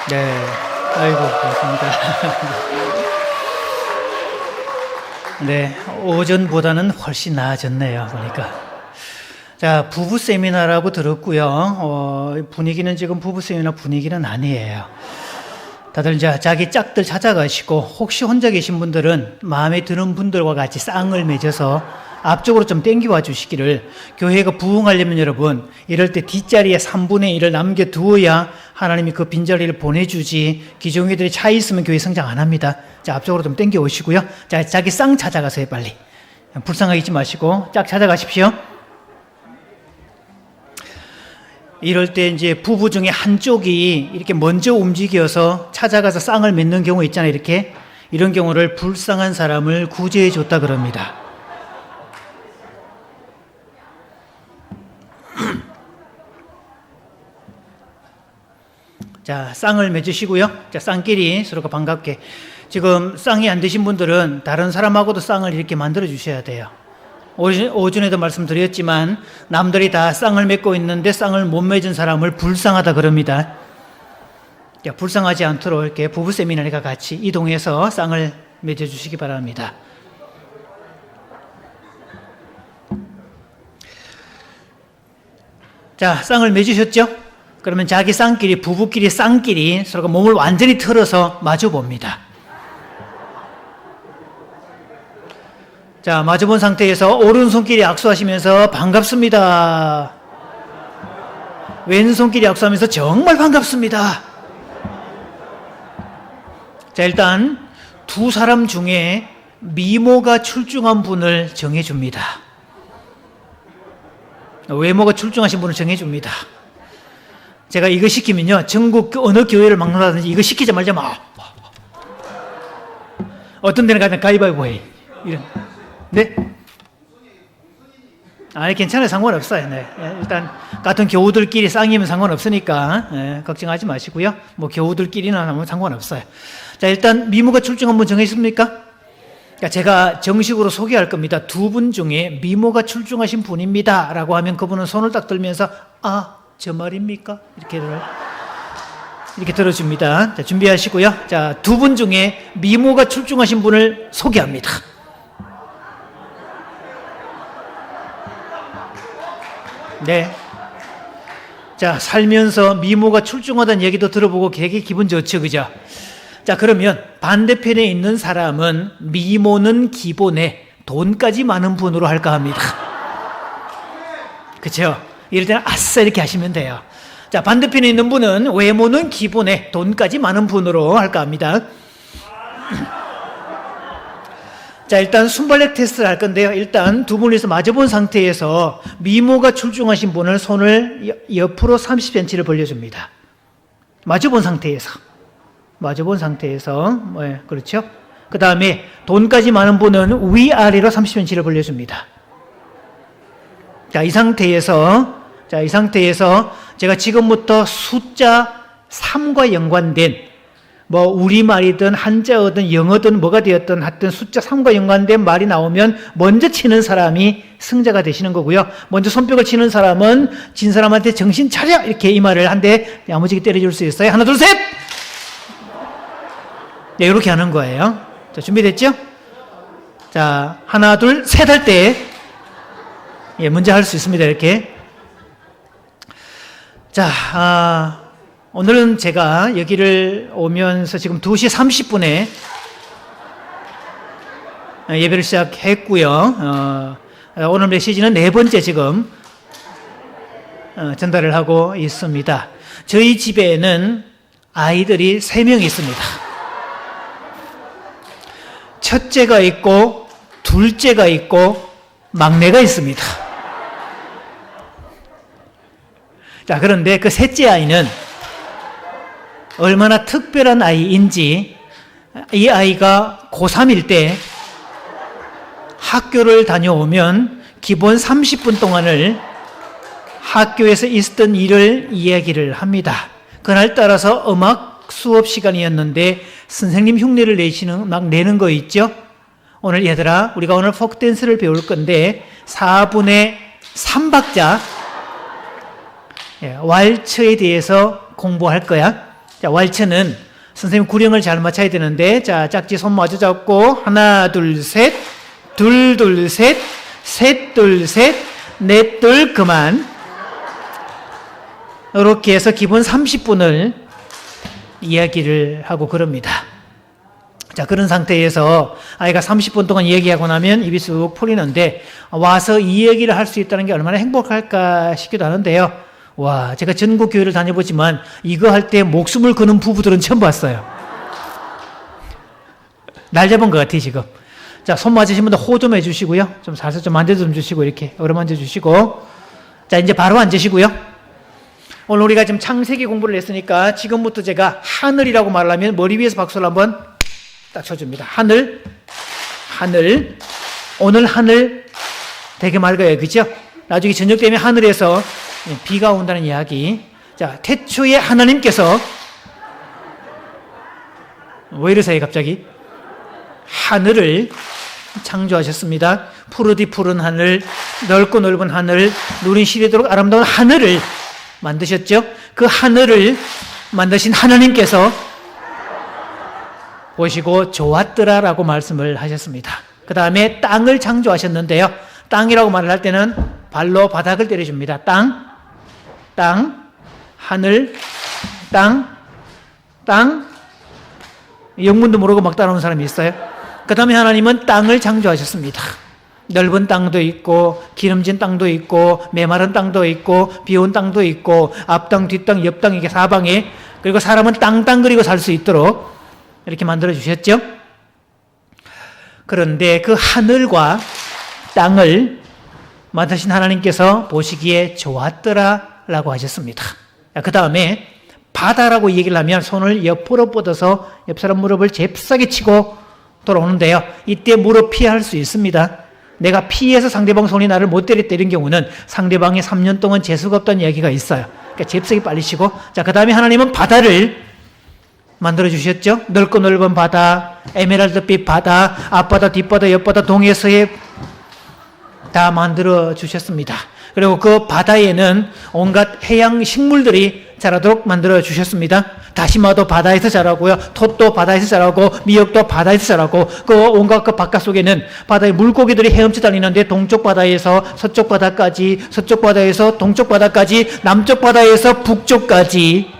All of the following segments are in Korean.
네. 아이고, 고맙습니다. 네. 오전보다는 훨씬 나아졌네요, 보니까. 자, 부부 세미나라고 들었고요. 분위기는 지금 부부 세미나 분위기는 아니에요. 다들 이제 자기 짝들 찾아가시고, 혹시 혼자 계신 분들은 마음에 드는 분들과 같이 쌍을 맺어서 앞쪽으로 좀 땡겨와 주시기를. 교회가 부흥하려면 여러분, 이럴 때 뒷자리에 3분의 1을 남겨두어야 하나님이 그 빈자리를 보내주지, 기종이들이 차 있으면 교회 성장 안 합니다. 자, 앞쪽으로 좀 땡겨 오시고요. 자, 자기 쌍 찾아가세요, 빨리. 불쌍하게 있지 마시고, 짝 찾아가십시오. 이럴 때 이제 부부 중에 한쪽이 이렇게 먼저 움직여서 찾아가서 쌍을 맺는 경우 있잖아요, 이렇게. 이런 경우를 불쌍한 사람을 구제해 줬다 그럽니다. 자, 쌍을 맺으시고요. 자, 쌍끼리 서로가 반갑게. 지금 쌍이 안 되신 분들은 다른 사람하고도 쌍을 이렇게 만들어 주셔야 돼요. 오전에도 말씀드렸지만 남들이 다 쌍을 맺고 있는데 쌍을 못 맺은 사람을 불쌍하다 그럽니다. 자, 불쌍하지 않도록 이렇게 부부 세미나리가 같이 이동해서 쌍을 맺어 주시기 바랍니다. 자, 쌍을 맺으셨죠? 그러면 자기 쌍끼리, 부부끼리 쌍끼리 서로가 몸을 완전히 틀어서 마주 봅니다. 자, 마주본 상태에서 오른손끼리 악수하시면서 반갑습니다. 왼손끼리 악수하면서 정말 반갑습니다. 자, 일단 두 사람 중에 미모가 출중한 분을 정해줍니다. 외모가 출중하신 분을 정해줍니다. 제가 이거 시키면요, 전국 어느 교회를 막론하든지 이거 시키자 말자 어떤 데는 가면 가위바위보 해. 이런. 네? 아니, 괜찮아요. 상관없어요. 네. 일단, 같은 교우들끼리 쌍이면 상관없으니까, 네, 걱정하지 마시고요. 뭐, 교우들끼리나 하면 상관없어요. 자, 일단, 미모가 출중한 분 정했습니까? 제가 정식으로 소개할 겁니다. 두 분 중에 미모가 출중하신 분입니다. 라고 하면 그분은 손을 딱 들면서, 아, 저 말입니까? 이렇게 들어줍니다. 자, 준비하시고요. 자, 두 분 중에 미모가 출중하신 분을 소개합니다. 네. 자, 살면서 미모가 출중하다는 얘기도 들어보고 되게 기분 좋죠, 그죠? 자, 그러면 반대편에 있는 사람은 미모는 기본에 돈까지 많은 분으로 할까 합니다. 그렇죠? 이럴 때는 아싸 이렇게 하시면 돼요. 자, 반대편에 있는 분은 외모는 기본에 돈까지 많은 분으로 할까 합니다. 자, 일단 순발력 테스트를 할 건데요. 일단 두 분이서 마주본 상태에서 미모가 출중하신 분을 손을 옆으로 30cm를 벌려줍니다. 마주본 상태에서. 네, 그렇죠? 그 다음에 돈까지 많은 분은 위아래로 30cm를 벌려줍니다. 자, 이 상태에서 제가 지금부터 숫자 3과 연관된 뭐 우리말이든 한자어든 영어든 뭐가 되었든 하여튼 숫자 3과 연관된 말이 나오면 먼저 치는 사람이 승자가 되시는 거고요. 먼저 손뼉을 치는 사람은 진 사람한테 정신 차려! 이렇게 이 말을 한 대 야무지게 때려줄 수 있어요. 하나, 둘, 셋! 네, 이렇게 하는 거예요. 자, 준비됐죠? 자, 하나, 둘, 셋 할 때, 예, 먼저 할 수 있습니다. 이렇게. 자, 오늘은 제가 여기를 오면서 지금 2시 30분에 예배를 시작했고요. 오늘 메시지는 4번째 지금 전달을 하고 있습니다. 저희 집에는 아이들이 3명 있습니다. 첫째가 있고 둘째가 있고 막내가 있습니다. 자, 그런데 그 셋째 아이는 얼마나 특별한 아이인지 이 아이가 고3일 때 학교를 다녀오면 기본 30분 동안을 학교에서 있었던 일을 이야기를 합니다. 그날 따라서 음악 수업 시간이었는데 선생님 흉내를 내는 거 있죠? 오늘 얘들아, 우리가 오늘 포크댄스를 배울 건데 4분의 3박자 왈츠에 대해서 공부할 거야. 자, 왈츠는 선생님 구령을 잘 맞춰야 되는데, 자, 짝지 손 마주 잡고, 하나, 둘, 셋, 둘, 둘, 셋, 셋, 둘, 셋, 넷, 둘, 그만. 이렇게 해서 기본 30분을 이야기를 하고 그럽니다. 자, 그런 상태에서 아이가 30분 동안 얘기하고 나면 입이 쑥 풀리는데, 와서 이 얘기를 할 수 있다는 게 얼마나 행복할까 싶기도 하는데요. 와, 제가 전국 교회를 다녀보지만 이거 할 때 목숨을 거는 부부들은 처음 봤어요. 날 잡은 것 같아, 지금. 자, 손 맞으신 분들 호 좀 해주시고요. 좀 살살 좀 만져 좀 주시고, 이렇게 어루만져 주시고. 자, 이제 바로 앉으시고요. 오늘 우리가 지금 창세기 공부를 했으니까 지금부터 제가 하늘이라고 말하면 머리 위에서 박수를 한번 딱 쳐줍니다. 하늘, 하늘. 오늘 하늘 되게 맑아요. 그죠? 나중에 저녁 되면 하늘에서 비가 온다는 이야기. 자, 태초에 하나님께서, 왜 이러세요, 갑자기? 하늘을 창조하셨습니다. 푸르디 푸른 하늘, 넓고 넓은 하늘, 눈이 시리도록 아름다운 하늘을 만드셨죠? 그 하늘을 만드신 하나님께서 보시고 좋았더라라고 말씀을 하셨습니다. 그 다음에 땅을 창조하셨는데요. 땅이라고 말을 할 때는 발로 바닥을 때려줍니다. 땅, 땅, 하늘, 땅, 땅. 영문도 모르고 막 따라오는 사람이 있어요. 그 다음에 하나님은 땅을 창조하셨습니다. 넓은 땅도 있고 기름진 땅도 있고 메마른 땅도 있고 비온 땅도 있고 앞땅 뒷땅 옆땅 이게 사방에, 그리고 사람은 땅땅 그리고 살 수 있도록 이렇게 만들어 주셨죠. 그런데 그 하늘과 땅을 만드신 하나님께서 보시기에 좋았더라라고 하셨습니다. 그 다음에 바다라고 얘기를 하면 손을 옆으로 뻗어서 옆 사람 무릎을 잽싸게 치고 돌아오는데요. 이때 무릎 피할 수 있습니다. 내가 피해서 상대방 손이 나를 못 때렸다 이런 경우는 상대방이 3년 동안 재수가 없다는 이야기가 있어요. 그러니까 잽싸게 빨리 치고. 자, 그 다음에 하나님은 바다를 만들어 주셨죠. 넓고 넓은 바다, 에메랄드빛 바다, 앞바다, 뒷바다, 옆바다, 동해, 서해 다 만들어 주셨습니다. 그리고 그 바다에는 온갖 해양 식물들이 자라도록 만들어 주셨습니다. 다시마도 바다에서 자라고요. 톳도 바다에서 자라고, 미역도 바다에서 자라고, 그 온갖 그 바깥속에는 바다에 물고기들이 헤엄쳐 다니는데 동쪽 바다에서 서쪽 바다까지, 서쪽 바다에서 동쪽 바다까지, 남쪽 바다에서 북쪽까지,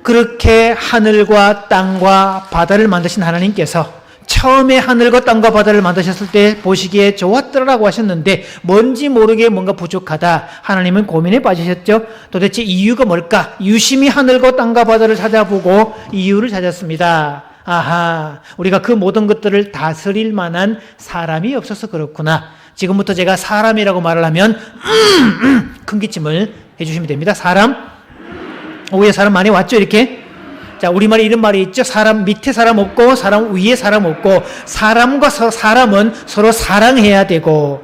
그렇게 하늘과 땅과 바다를 만드신 하나님께서 처음에 하늘과 땅과 바다를 만드셨을 때 보시기에 좋았더라고 하셨는데 뭔지 모르게 뭔가 부족하다. 하나님은 고민에 빠지셨죠. 도대체 이유가 뭘까? 유심히 하늘과 땅과 바다를 찾아보고 이유를 찾았습니다. 아하, 우리가 그 모든 것들을 다스릴 만한 사람이 없어서 그렇구나. 지금부터 제가 사람이라고 말을 하면 큰 기침을 해주시면 됩니다. 사람, 오후에 사람 많이 왔죠, 이렇게? 자, 우리말에 이런 말이 있죠. 사람 밑에 사람 없고 사람 위에 사람 없고, 사람과 사람은 서로 사랑해야 되고,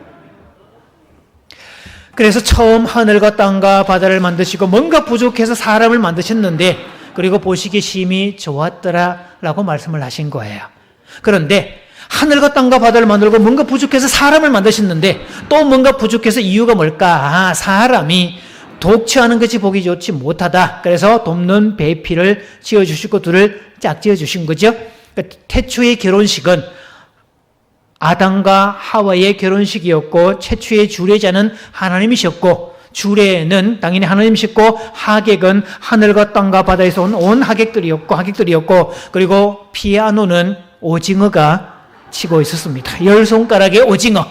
그래서 처음 하늘과 땅과 바다를 만드시고 뭔가 부족해서 사람을 만드셨는데, 그리고 보시기에 심히 좋았더라라고 말씀을 하신 거예요. 그런데 하늘과 땅과 바다를 만들고 뭔가 부족해서 사람을 만드셨는데 또 뭔가 부족해서 이유가 뭘까? 아, 사람이 독취하는 것이 보기 좋지 못하다. 그래서 돕는 배필을 지어주시고 둘을 짝지어 주신 거죠. 그러니까 태초의 결혼식은 아담과 하와의 결혼식이었고 최초의 주례자는 하나님이셨고, 주례는 당연히 하나님이셨고, 하객은 하늘과 땅과 바다에서 온 하객들이었고, 그리고 피아노는 오징어가 치고 있었습니다. 10손가락의 오징어.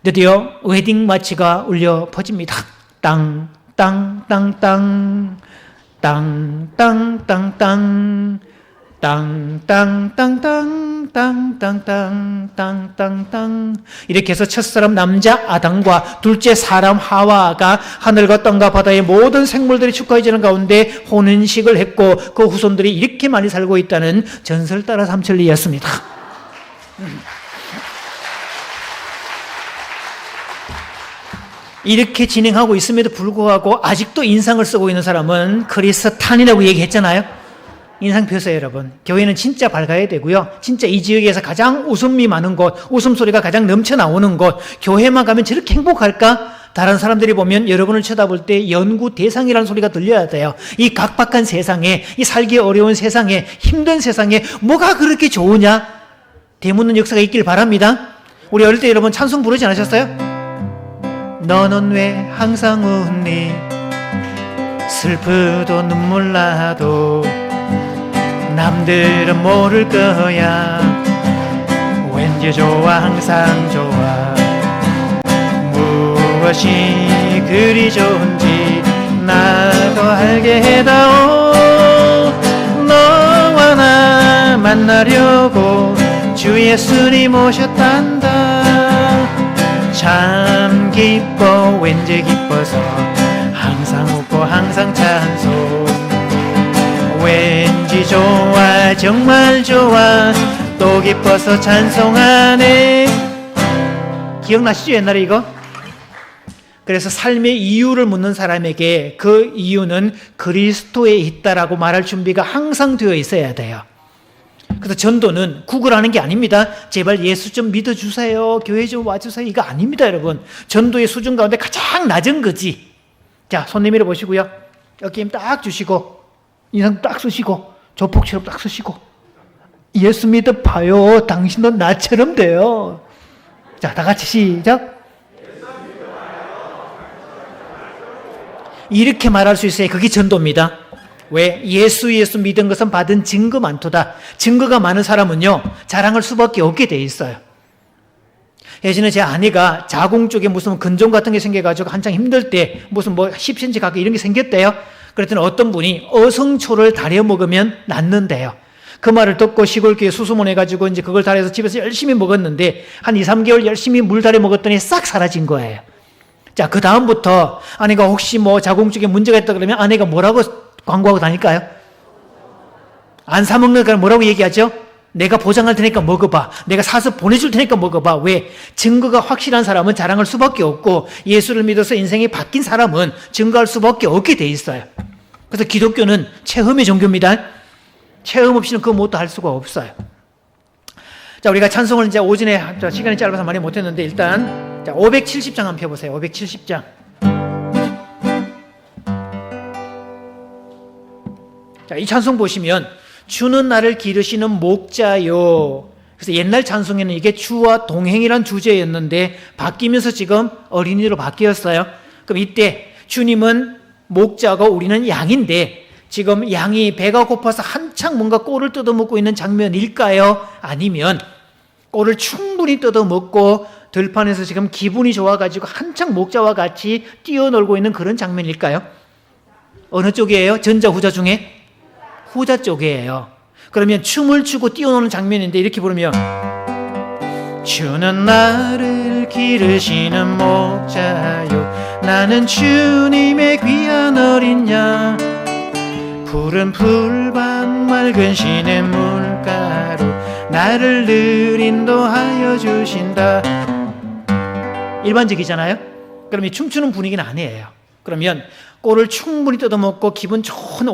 드디어 웨딩 마치가 울려 퍼집니다. 땅, 땅, 땅, 땅, 땅, 땅, 땅, 땅, 땅, 땅, 땅, 땅, 땅, 땅, 땅, 땅, 땅, 땅. 이렇게 해서 첫사람 남자 아담과 둘째 사람 하와가 하늘과 땅과 바다의 모든 생물들이 축하해지는 가운데 혼인식을 했고, 그 후손들이 이렇게 많이 살고 있다는 전설 따라 삼천리였습니다. 이렇게 진행하고 있음에도 불구하고 아직도 인상을 쓰고 있는 사람은 크리스탄이라고 얘기했잖아요. 인상 펴세요, 여러분. 교회는 진짜 밝아야 되고요. 진짜 이 지역에서 가장 웃음이 많은 곳, 웃음소리가 가장 넘쳐나오는 곳, 교회만 가면 저렇게 행복할까? 다른 사람들이 보면 여러분을 쳐다볼 때 연구 대상이라는 소리가 들려야 돼요. 이 각박한 세상에, 이 살기 어려운 세상에, 힘든 세상에 뭐가 그렇게 좋으냐? 되묻는 역사가 있길 바랍니다. 우리 어릴 때 여러분 찬송 부르지 않으셨어요? 너는 왜 항상 웃니? 슬프도 눈물 나도 남들은 모를 거야. 왠지 좋아 항상 좋아. 무엇이 그리 좋은지 나도 알게 해다오. 너와 나 만나려고 주 예수님 오셨단다. 참 기뻐 왠지 기뻐서 항상 웃고 항상 찬송. 왠지 좋아 정말 좋아 또 기뻐서 찬송하네. 기억나시죠 옛날에 이거? 그래서 삶의 이유를 묻는 사람에게 그 이유는 그리스도에 있다라고 말할 준비가 항상 되어 있어야 돼요. 그래서 전도는 구걸하는 게 아닙니다. 제발 예수 좀 믿어주세요, 교회 좀 와주세요, 이거 아닙니다. 여러분, 전도의 수준 가운데 가장 낮은 거지. 자, 손 내밀어 보시고요, 어깨 힘 딱 주시고 인상 딱 쓰시고 조폭처럼 딱 쓰시고 예수 믿어봐요. 당신도 나처럼 돼요. 자, 다 같이 시작. 이렇게 말할 수 있어요. 그게 전도입니다. 왜? 예수 믿은 것은 받은 증거 많도다. 증거가 많은 사람은요 자랑할 수밖에 없게 돼 있어요. 예전에 제 아내가 자궁 쪽에 무슨 근종 같은 게 생겨가지고 한창 힘들 때 무슨 뭐 10cm 가까이 이런 게 생겼대요. 그랬더니 어떤 분이 어성초를 다려 먹으면 낫는데요. 그 말을 듣고 시골교회 수소문 해가지고 이제 그걸 달여서 집에서 열심히 먹었는데 한 2, 3개월 열심히 물 달여 먹었더니 싹 사라진 거예요. 자, 그 다음부터 아내가 혹시 뭐 자궁 쪽에 문제가 있다 그러면 아내가 뭐라고 광고하고 다닐까요? 안 사 먹는 거는 뭐라고 얘기하죠? 내가 보장할 테니까 먹어봐. 내가 사서 보내줄 테니까 먹어봐. 왜? 증거가 확실한 사람은 자랑할 수밖에 없고 예수를 믿어서 인생이 바뀐 사람은 증거할 수밖에 없게 돼 있어요. 그래서 기독교는 체험의 종교입니다. 체험 없이는 그 무엇도 할 수가 없어요. 자, 우리가 찬송을 이제 오전에 시간이 짧아서 많이 못했는데 일단 자, 570장 한번 펴보세요. 570장. 자, 이 찬송 보시면 주는 나를 기르시는 목자요. 그래서 옛날 찬송에는 이게 주와 동행이란 주제였는데 바뀌면서 지금 어린이로 바뀌었어요. 그럼 이때 주님은 목자고 우리는 양인데 지금 양이 배가 고파서 한창 뭔가 꼴을 뜯어먹고 있는 장면일까요? 아니면 꼴을 충분히 뜯어먹고 들판에서 지금 기분이 좋아가지고 한창 목자와 같이 뛰어놀고 있는 그런 장면일까요? 어느 쪽이에요? 전자 후자 중에? 후자 쪽이에요. 그러면 춤을 추고 뛰어노는 장면인데 이렇게 부르면 주는 나를 기르시는 목자요 나는 주님의 귀한 어린 양 푸른 풀밭 맑은 시냇 물가로 나를 늘 인도하여 주신다. 일반적이잖아요. 그럼 이 춤추는 분위기는 아니에요. 그러면 꼴을 충분히 뜯어먹고 기분 좋은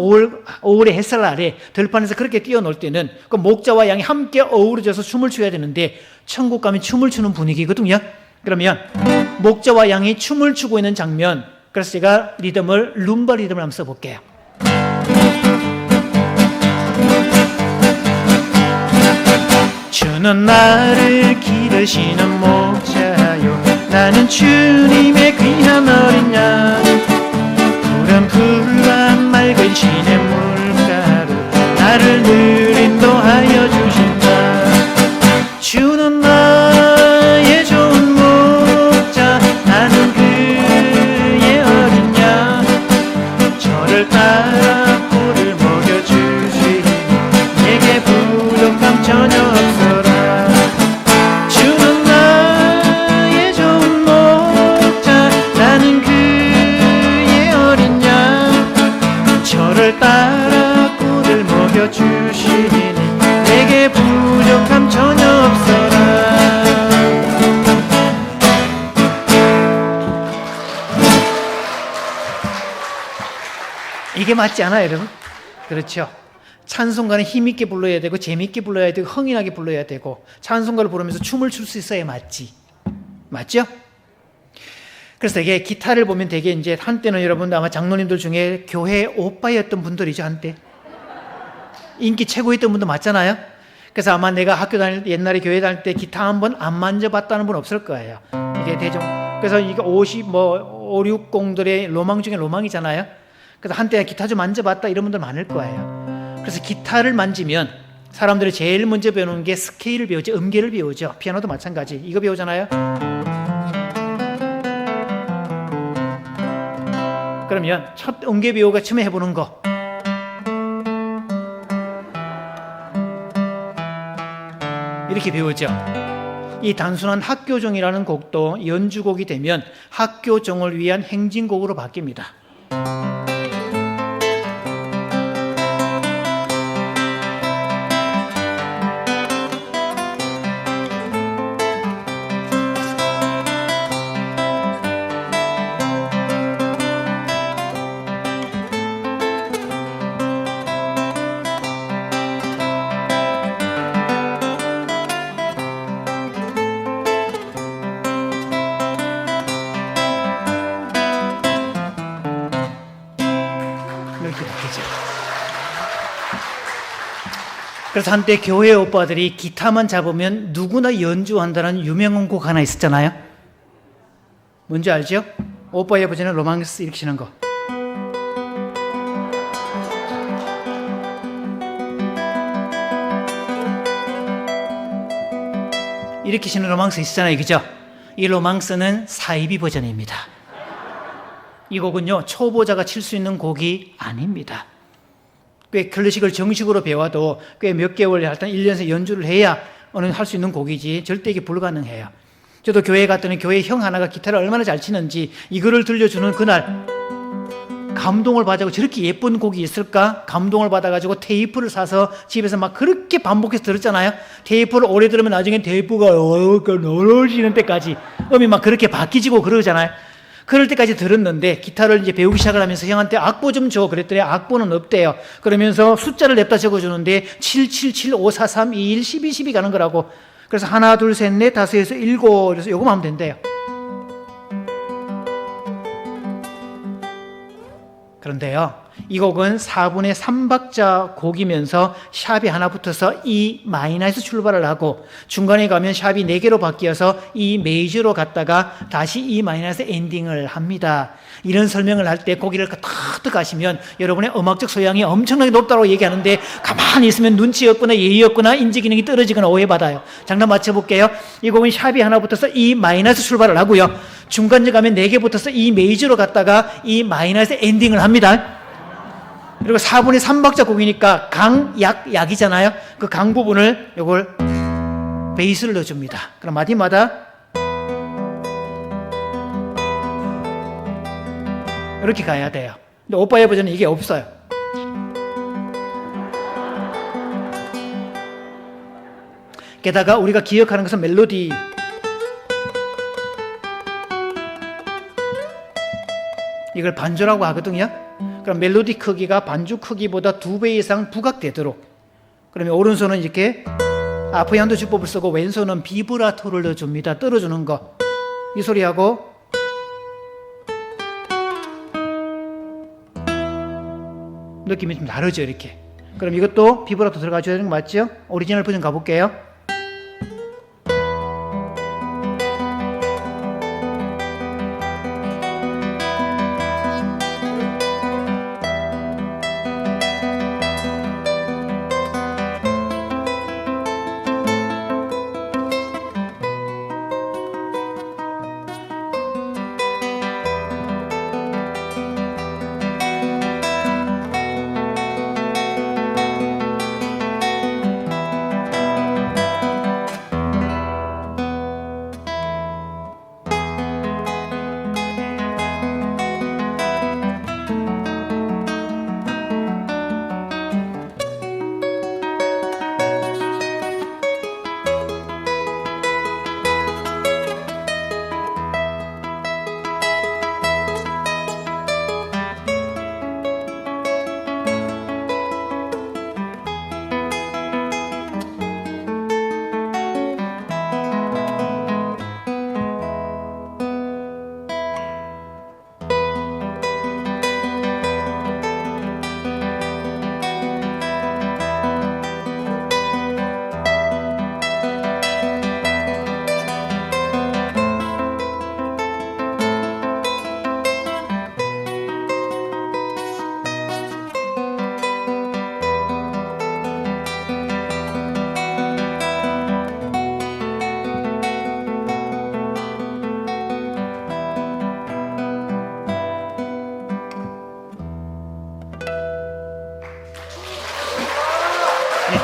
5월의 햇살 아래 들판에서 그렇게 뛰어놀 때는 그 목자와 양이 함께 어우러져서 춤을 춰야 되는데 천국 가면 춤을 추는 분위기거든요. 그러면 목자와 양이 춤을 추고 있는 장면, 그래서 제가 리듬을 룸바 리듬을 한번 써볼게요. 주는 나를 기르시는 목자요 나는 주님의 귀한 어린 양 푸른 풀밭 맑은 시냇 물가로 나를 늘 인도하여 주신다. 주는 나의 좋은 목자 나는 그의 어린 양 저를 따라 꿀을 먹여주시니 내게 부족함 전혀 없어라. 주는 나의 좋은 목자 나는 그의 어린 양 저를 따라 꿀을 먹여주시니 내게 부족함 전혀 없어라. 이게 맞지 않아요 여러분? 그렇죠. 찬송가는 힘있게 불러야 되고 재미있게 불러야 되고 흥이나게 불러야 되고 찬송가를 부르면서 춤을 출 수 있어야 맞지. 맞죠? 그래서 되게 기타를 보면 되게 이제 한때는 여러분 아마 장로님들 중에 교회 오빠였던 분들이죠, 한때. 인기 최고였던 분도 맞잖아요. 그래서 아마 내가 옛날에 교회 다닐 때 기타 한 번 안 만져봤다는 분 없을 거예요. 이게 그래서 이게 5, 60들의 로망 중에 로망이잖아요. 그래서 한때 기타 좀 만져봤다 이런 분들 많을 거예요. 그래서 기타를 만지면 사람들이 제일 먼저 배우는 게 스케일을 배우죠. 음계를 배우죠. 피아노도 마찬가지. 이거 배우잖아요. 그러면 첫 음계 배우가 처음에 해보는 거. 이렇게 배우죠. 이 단순한 학교종이라는 곡도 연주곡이 되면 학교종을 위한 행진곡으로 바뀝니다. 그래서 한때 교회 오빠들이 기타만 잡으면 누구나 연주한다는 유명한 곡 하나 있었잖아요. 뭔지 알죠? 오빠의 아버지는 로망스 이렇게 치는 거. 이렇게 치는 로망스 있잖아요, 그죠? 이 로망스는 사이비 버전입니다. 이 곡은요, 초보자가 칠 수 있는 곡이 아닙니다. 꽤 클래식을 정식으로 배워도 꽤 몇 개월, 일단 1년에서 연주를 해야 할 수 있는 곡이지 절대 이게 불가능해요. 저도 교회에 갔더니 교회 형 하나가 기타를 얼마나 잘 치는지 이거를 들려주는 그날 감동을 받아가지고 저렇게 예쁜 곡이 있을까? 감동을 받아가지고 테이프를 사서 집에서 막 그렇게 반복해서 들었잖아요. 테이프를 오래 들으면 나중에 테이프가 어려지는 때까지 음이 막 그렇게 바뀌지고 그러잖아요. 그럴 때까지 들었는데 기타를 이제 배우기 시작을 하면서 형한테 악보 좀 줘 그랬더니 악보는 없대요. 그러면서 숫자를 냅다 적어주는데 777 543 21 12 12 가는 거라고. 그래서 하나 둘 셋 넷 다섯 여섯 일곱 그래서 요거만 하면 된대요. 그런데요, 이 곡은 4분의 3박자 곡이면서 샵이 하나 붙어서 E 마이너에서 출발을 하고 중간에 가면 샵이 4개로 바뀌어서 E 메이저로 갔다가 다시 E 마이너에서 엔딩을 합니다. 이런 설명을 할 때 고개를 탁탁 가시면 여러분의 음악적 소양이 엄청나게 높다고 얘기하는데 가만히 있으면 눈치 없거나 예의 없거나 인지 기능이 떨어지거나 오해받아요. 장난 맞춰볼게요. 이 곡은 샵이 하나 붙어서 E 마이너에서 출발을 하고요. 중간에 가면 4개 붙어서 E 메이저로 갔다가 E 마이너에서 엔딩을 합니다. 그리고 4분의 3박자 곡이니까 강, 약, 약이잖아요. 그 강 부분을 요걸 베이스를 넣어줍니다. 그럼 마디마다 이렇게 가야 돼요. 근데 오빠의 버전은 이게 없어요. 게다가 우리가 기억하는 것은 멜로디. 이걸 반주라고 하거든요. 그럼 멜로디 크기가 반주 크기보다 2배 이상 부각되도록. 그러면 오른손은 이렇게 아프얀도 주법을 쓰고 왼손은 비브라토를 넣어줍니다. 떨어주는 거. 이 소리하고 느낌이 좀 다르죠, 이렇게. 그럼 이것도 비브라토 들어가줘야 되는 거 맞죠? 오리지널 버전 가볼게요.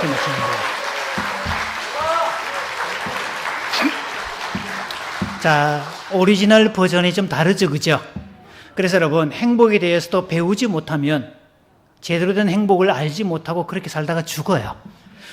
이렇게 막히는 거예요. 자, 오리지널 버전이 좀 다르죠, 그죠? 그래서 여러분, 행복에 대해서도 배우지 못하면 제대로 된 행복을 알지 못하고 그렇게 살다가 죽어요.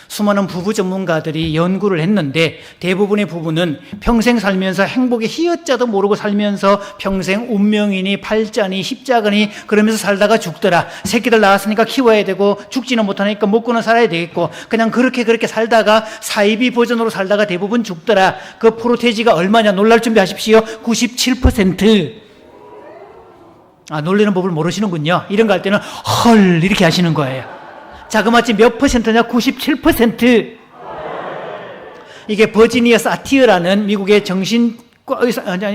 수많은 부부 전문가들이 연구를 했는데 대부분의 부부는 평생 살면서 행복의 희어자도 모르고 살면서 평생 운명이니 팔자니 십자가니 그러면서 살다가 죽더라. 새끼들 낳았으니까 키워야 되고 죽지는 못하니까 먹고는 살아야 되겠고 그냥 그렇게 살다가 사이비 버전으로 살다가 대부분 죽더라. 그 프로테지가 얼마냐 놀랄 준비하십시오. 97%. 놀리는 법을 모르시는군요. 이런 거 할 때는 헐 이렇게 하시는 거예요. 자그마치 몇 퍼센트냐? 97%. 이게 버지니아 사티어라는 미국의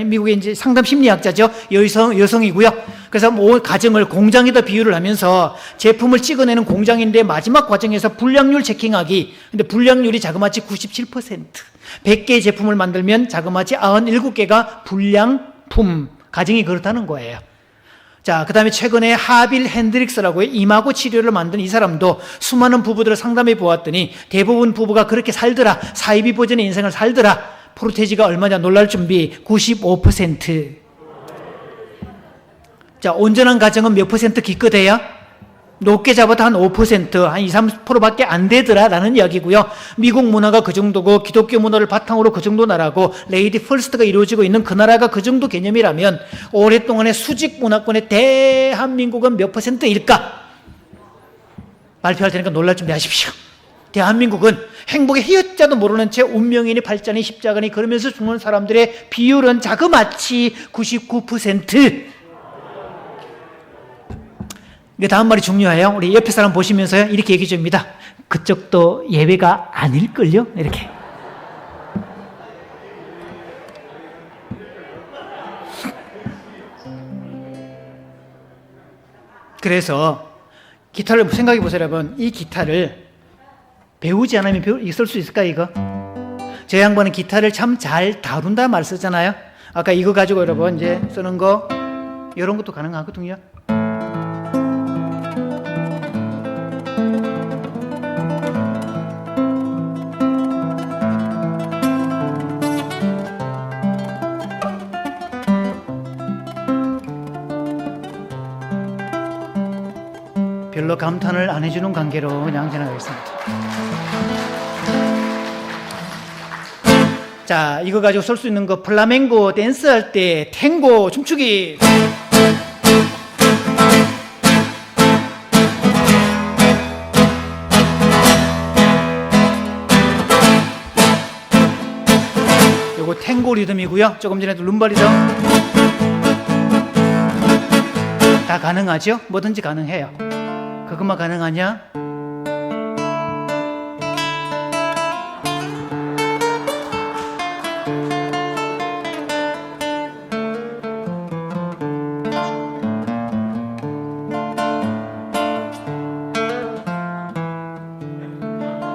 미국의 이제 상담 심리학자죠. 여성이고요. 그래서 가정을 공장에다 비유를 하면서 제품을 찍어내는 공장인데 마지막 과정에서 불량률 체킹하기. 근데 불량률이 자그마치 97%. 100개의 제품을 만들면 자그마치 97개가 불량품. 가정이 그렇다는 거예요. 자, 그 다음에 최근에 하빌 핸드릭스라고 이마고 치료를 만든 이 사람도 수많은 부부들을 상담해 보았더니 대부분 부부가 그렇게 살더라. 사이비 버전의 인생을 살더라. 프로테지가 얼마냐 놀랄 준비 95%. 자, 온전한 가정은 몇 퍼센트 기껏해야? 높게 잡아도 한 5%, 한 2, 3%밖에 안 되더라라는 이야기고요. 미국 문화가 그 정도고 기독교 문화를 바탕으로 그 정도 나라고 레이디 퍼스트가 이루어지고 있는 그 나라가 그 정도 개념이라면 오랫동안의 수직 문화권의 대한민국은 몇 퍼센트일까? 발표할 테니까 놀랄 준비하십시오. 대한민국은 행복의 희어자도 모르는 채 운명이니 팔자니 십자가니 그러면서 죽는 사람들의 비율은 자그마치 99%. 다음 말이 중요해요. 우리 옆에 사람 보시면서요. 이렇게 얘기해 줍니다. 그쪽도 예외가 아닐걸요? 이렇게. 그래서 기타를 생각해 보세요, 여러분. 이 기타를 배우지 않으면 쓸 수 있을까, 이거? 저 양반은 기타를 참 잘 다룬다 말 쓰잖아요. 아까 이거 가지고 여러분 이제 쓰는 거, 이런 것도 가능하거든요. 별로 감탄을 안 해주는 관계로 그냥 지나가겠습니다. 자, 이거 가지고 쓸 수 있는 거 플라멩고 댄스 할 때 탱고 춤추기. 요거 탱고 리듬이고요. 조금 전에도 룸바 리듬 다 가능하죠? 뭐든지 가능해요. 그것만 가능하냐?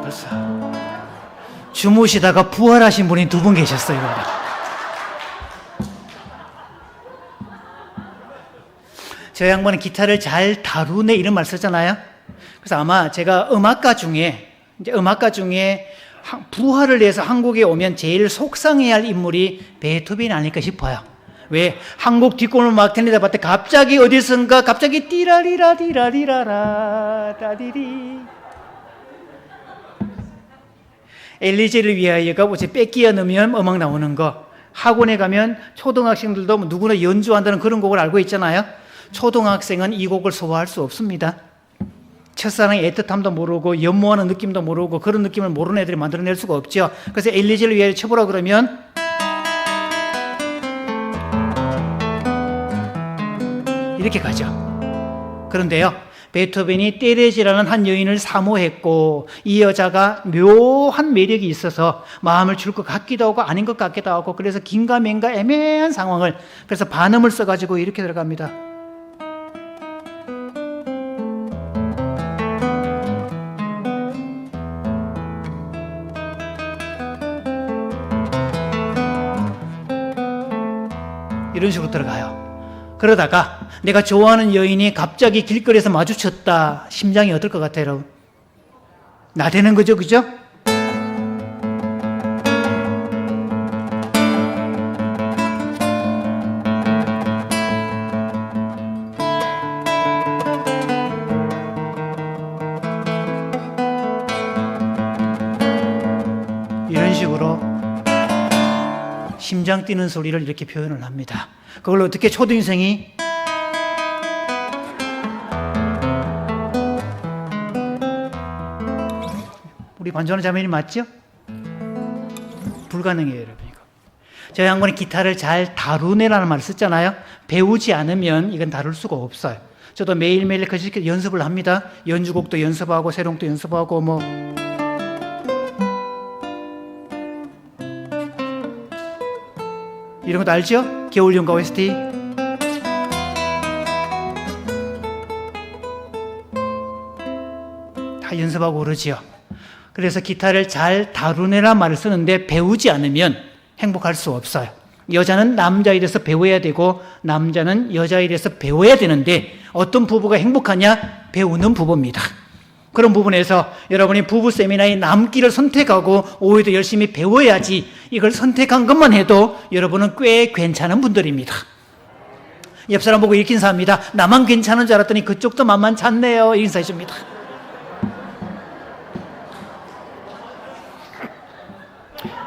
벌써 주무시다가 부활하신 분이 2분 계셨어요. 저 양반은 기타를 잘 다루네 이런 말 쓰잖아요. 그래서 아마 제가 음악가 중에 부활을 위해서 한국에 오면 제일 속상해야 할 인물이 베토벤이 아닐까 싶어요. 왜? 한국 뒷골을 막 달리다 봤더니 갑자기 어디선가 갑자기 띠라리라 디라리라라 다디리 엘리제를 위하여가 뭐지 뺏기어 넣으면 음악 나오는 거. 학원에 가면 초등학생들도 누구나 연주한다는 그런 곡을 알고 있잖아요. 초등학생은 이 곡을 소화할 수 없습니다. 첫사랑의 애틋함도 모르고 연모하는 느낌도 모르고 그런 느낌을 모르는 애들이 만들어낼 수가 없죠. 그래서 엘리제를 위하여 쳐보라 그러면 이렇게 가죠. 그런데요, 베토벤이 테레지라는 한 여인을 사모했고 이 여자가 묘한 매력이 있어서 마음을 줄 것 같기도 하고 아닌 것 같기도 하고 그래서 긴가민가 애매한 상황을 그래서 반음을 써가지고 이렇게 들어갑니다. 이런 식으로 들어가요. 그러다가 내가 좋아하는 여인이 갑자기 길거리에서 마주쳤다. 심장이 어떨 것 같아요, 여러분? 나대는 거죠, 그죠? 이런 식으로 심장 뛰는 소리를 이렇게 표현을 합니다. 그걸 어떻게 초등생이 우리 반주하는 자매님 맞죠? 불가능해요, 여러분. 이거. 저 양반이 기타를 잘 다루네라는 말을 썼잖아요. 배우지 않으면 이건 다룰 수가 없어요. 저도 매일매일 그렇게 연습을 합니다. 연주곡도 연습하고 세롱도 연습하고 뭐 이런 것도 알죠? 겨울연가 OST. 다 연습하고 그러지요. 그래서 기타를 잘 다루네란 말을 쓰는데 배우지 않으면 행복할 수 없어요. 여자는 남자에 대해서 배워야 되고 남자는 여자에 대해서 배워야 되는데 어떤 부부가 행복하냐? 배우는 부부입니다. 그런 부분에서 여러분이 부부 세미나의 남길을 선택하고 오히려 열심히 배워야지 이걸 선택한 것만 해도 여러분은 꽤 괜찮은 분들입니다. 옆 사람 보고 이렇게 인사합니다. 나만 괜찮은 줄 알았더니 그쪽도 만만찮네요. 인사해 줍니다.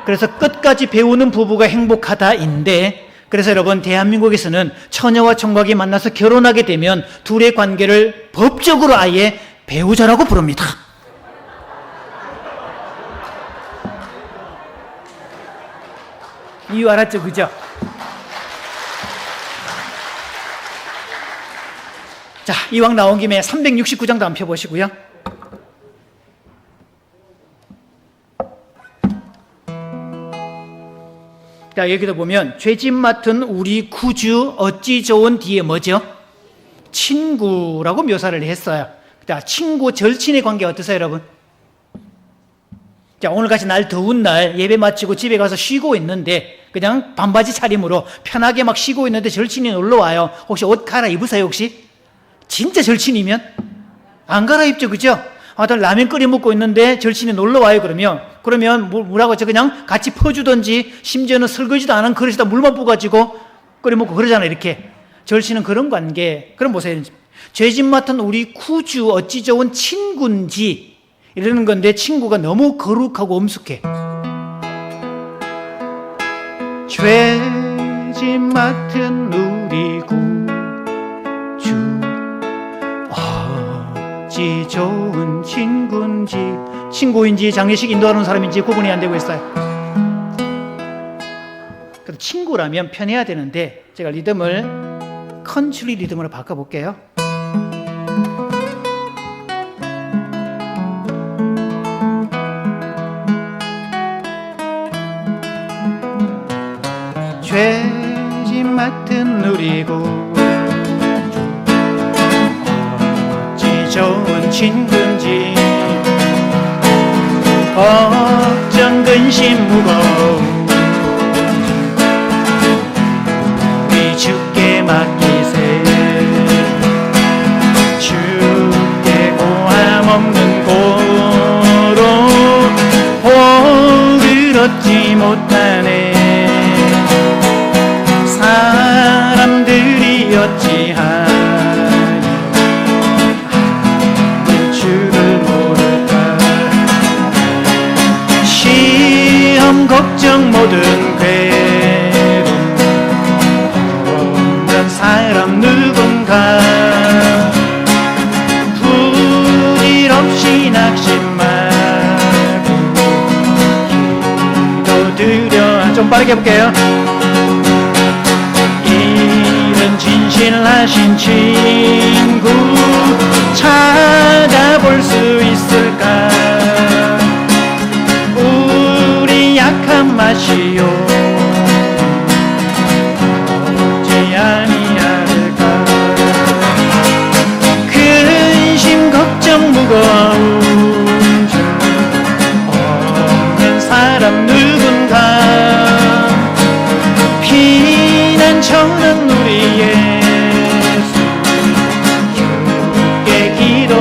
그래서 끝까지 배우는 부부가 행복하다인데, 그래서 여러분 대한민국에서는 처녀와 총각이 만나서 결혼하게 되면 둘의 관계를 법적으로 아예 배우자라고 부릅니다. 이유 알았죠? 그죠? 자, 이왕 나온 김에 369장도 한번 펴보시고요. 자, 여기도 보면 죄짐 맡은 우리 구주 어찌 좋은 뒤에 뭐죠? 친구라고 묘사를 했어요. 자, 친구 절친의 관계 어떠세요, 여러분? 자, 오늘같이 날 더운 날 예배 마치고 집에 가서 쉬고 있는데 그냥 반바지 차림으로 편하게 막 쉬고 있는데 절친이 놀러 와요. 혹시 옷 갈아입으세요, 혹시? 진짜 절친이면? 안 갈아입죠, 그죠? 다들 라면 끓여 먹고 있는데 절친이 놀러 와요, 그러면 뭐라고 하죠? 그냥 같이 퍼주든지 심지어는 설거지도 안 한 그릇에다 물만 부어가지고 끓여 먹고 그러잖아요, 이렇게. 절친은 그런 관계. 그럼 보세요. 죄짐 맡은 우리 구주 어찌 좋은 친구인지 이러는 건데 친구가 너무 거룩하고 엄숙해. 죄짐 맡은 우리 구주 어찌 좋은 친구인지 장례식 인도하는 사람인지 구분이 안 되고 있어요. 그래도 친구라면 편해야 되는데 제가 리듬을 컨트리 리듬으로 바꿔볼게요. 죄짐 맡은 우리 구주 어찌 좋은 친구인지 걱정 근심 무거움 우리 주께 맡기세. 주께 고함 없는 고로 복을 얻지 못하네. 사람들이 어찌하여 주를 모를까. 시험 걱정 모든 괴로움 없는 사람 누군가 부질없이 낙심 말고 기도드려. 좀 빠르게 해볼게요. 진실하신 친구 찾아볼 수 있을까. 우리 약한 맛이요 어찌 아니할까. 근심 걱정 무거운 줄 없는 사람 누군가 피난처는 우리 예수 주께 기도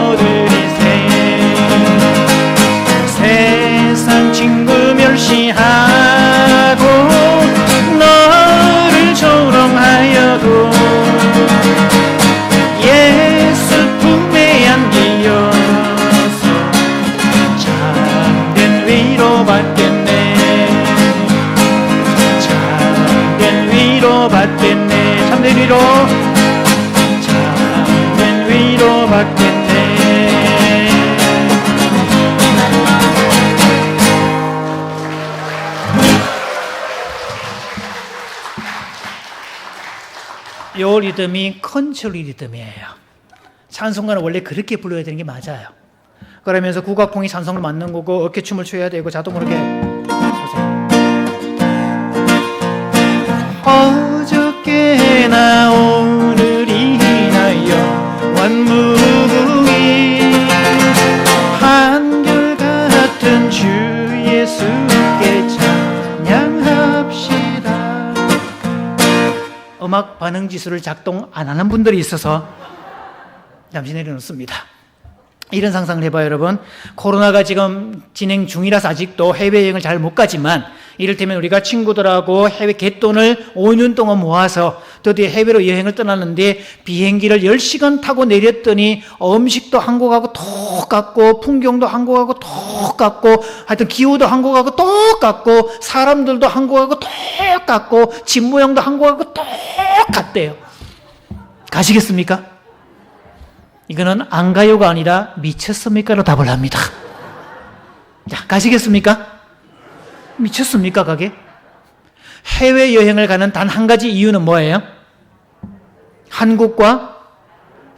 요 리듬이 컨트롤 리듬이에요. 찬송가는 원래 그렇게 불러야 되는 게 맞아요. 그러면서 국악풍이 찬송을 맞는 거고 어깨춤을 춰야 되고 자도 모르게 어저께나 오늘이나 영원무궁히 한결같은 주 예수께 찬양합시다. 음악 반응 지수를 작동 안 하는 분들이 있어서 잠시 내려놓습니다. 이런 상상을 해봐요, 여러분. 코로나가 지금 진행 중이라서 아직도 해외여행을 잘 못 가지만 이를테면 우리가 친구들하고 해외 갯돈을 5년 동안 모아서 드디어 해외로 여행을 떠났는데 비행기를 10시간 타고 내렸더니 음식도 한국하고 똑같고 풍경도 한국하고 똑같고 하여튼 기후도 한국하고 똑같고 사람들도 한국하고 똑같고 집 모양도 한국하고 똑같대요. 가시겠습니까? 이거는 안 가요가 아니라 미쳤습니까로 답을 합니다. 자, 가시겠습니까? 미쳤습니까, 가게? 해외여행을 가는 단 한 가지 이유는 뭐예요? 한국과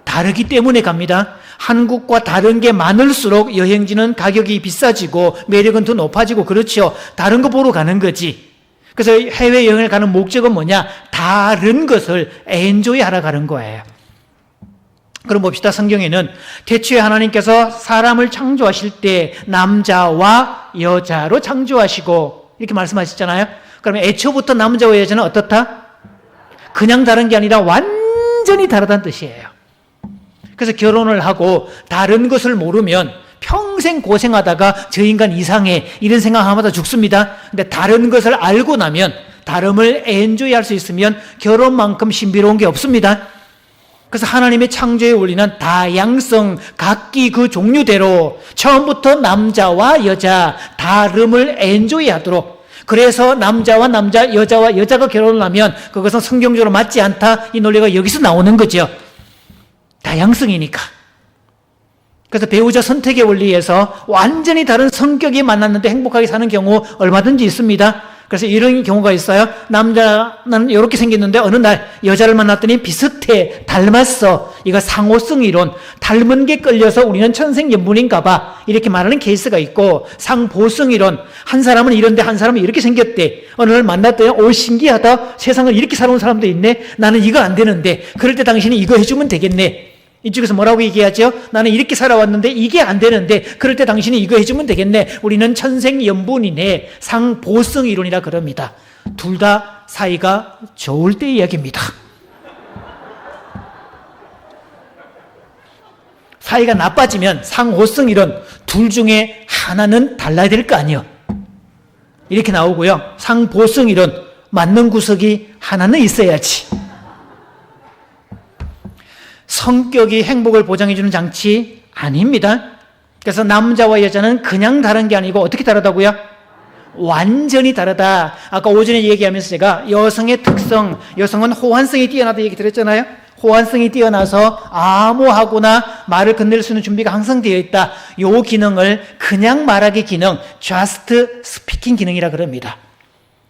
다르기 때문에 갑니다. 한국과 다른 게 많을수록 여행지는 가격이 비싸지고 매력은 더 높아지고 그렇죠. 다른 거 보러 가는 거지. 그래서 해외여행을 가는 목적은 뭐냐? 다른 것을 엔조이하러 가는 거예요. 그럼 봅시다. 성경에는 태초에 하나님께서 사람을 창조하실 때 남자와 여자로 창조하시고 이렇게 말씀하셨잖아요. 그러면 애초부터 남자와 여자는 어떻다? 그냥 다른 게 아니라 완전히 다르다는 뜻이에요. 그래서 결혼을 하고 다른 것을 모르면 평생 고생하다가 저 인간 이상해 이런 생각하마다 죽습니다. 근데 다른 것을 알고 나면 다름을 엔조이할 수 있으면 결혼만큼 신비로운 게 없습니다. 그래서 하나님의 창조의 원리는 다양성, 각기 그 종류대로 처음부터 남자와 여자, 다름을 엔조이하도록. 그래서 남자와 남자, 여자와 여자가 결혼을 하면 그것은 성경적으로 맞지 않다. 이 논리가 여기서 나오는 거죠. 다양성이니까. 그래서 배우자 선택의 원리에서 완전히 다른 성격이 만났는데 행복하게 사는 경우 얼마든지 있습니다. 그래서 이런 경우가 있어요. 남자는 이렇게 생겼는데 어느 날 여자를 만났더니 비슷해, 닮았어. 이거 상호성 이론, 닮은 게 끌려서 우리는 천생연분인가 봐. 이렇게 말하는 케이스가 있고, 상보성 이론, 한 사람은 이런데 한 사람은 이렇게 생겼대. 어느 날 만났더니 오 신기하다. 세상을 이렇게 살아온 사람도 있네. 나는 이거 안 되는데 그럴 때 당신이 이거 해주면 되겠네. 이쪽에서 뭐라고 얘기하죠? 나는 이렇게 살아왔는데 이게 안 되는데 그럴 때 당신이 이거 해주면 되겠네. 우리는 천생연분이네. 상보성 이론이라 그럽니다. 둘 다 사이가 좋을 때 이야기입니다. 사이가 나빠지면 상호성 이론, 둘 중에 하나는 달라야 될 거 아니에요. 이렇게 나오고요. 상보성 이론, 맞는 구석이 하나는 있어야지. 성격이 행복을 보장해주는 장치 아닙니다. 그래서 남자와 여자는 그냥 다른 게 아니고 어떻게 다르다고요? 완전히 다르다. 아까 오전에 얘기하면서 제가 여성의 특성, 여성은 호환성이 뛰어나다 얘기 드렸잖아요. 호환성이 뛰어나서 암호하거나 말을 건넬 수 있는 준비가 항상 되어 있다. 요 기능을 그냥 말하기 기능, just speaking 기능이라 그럽니다.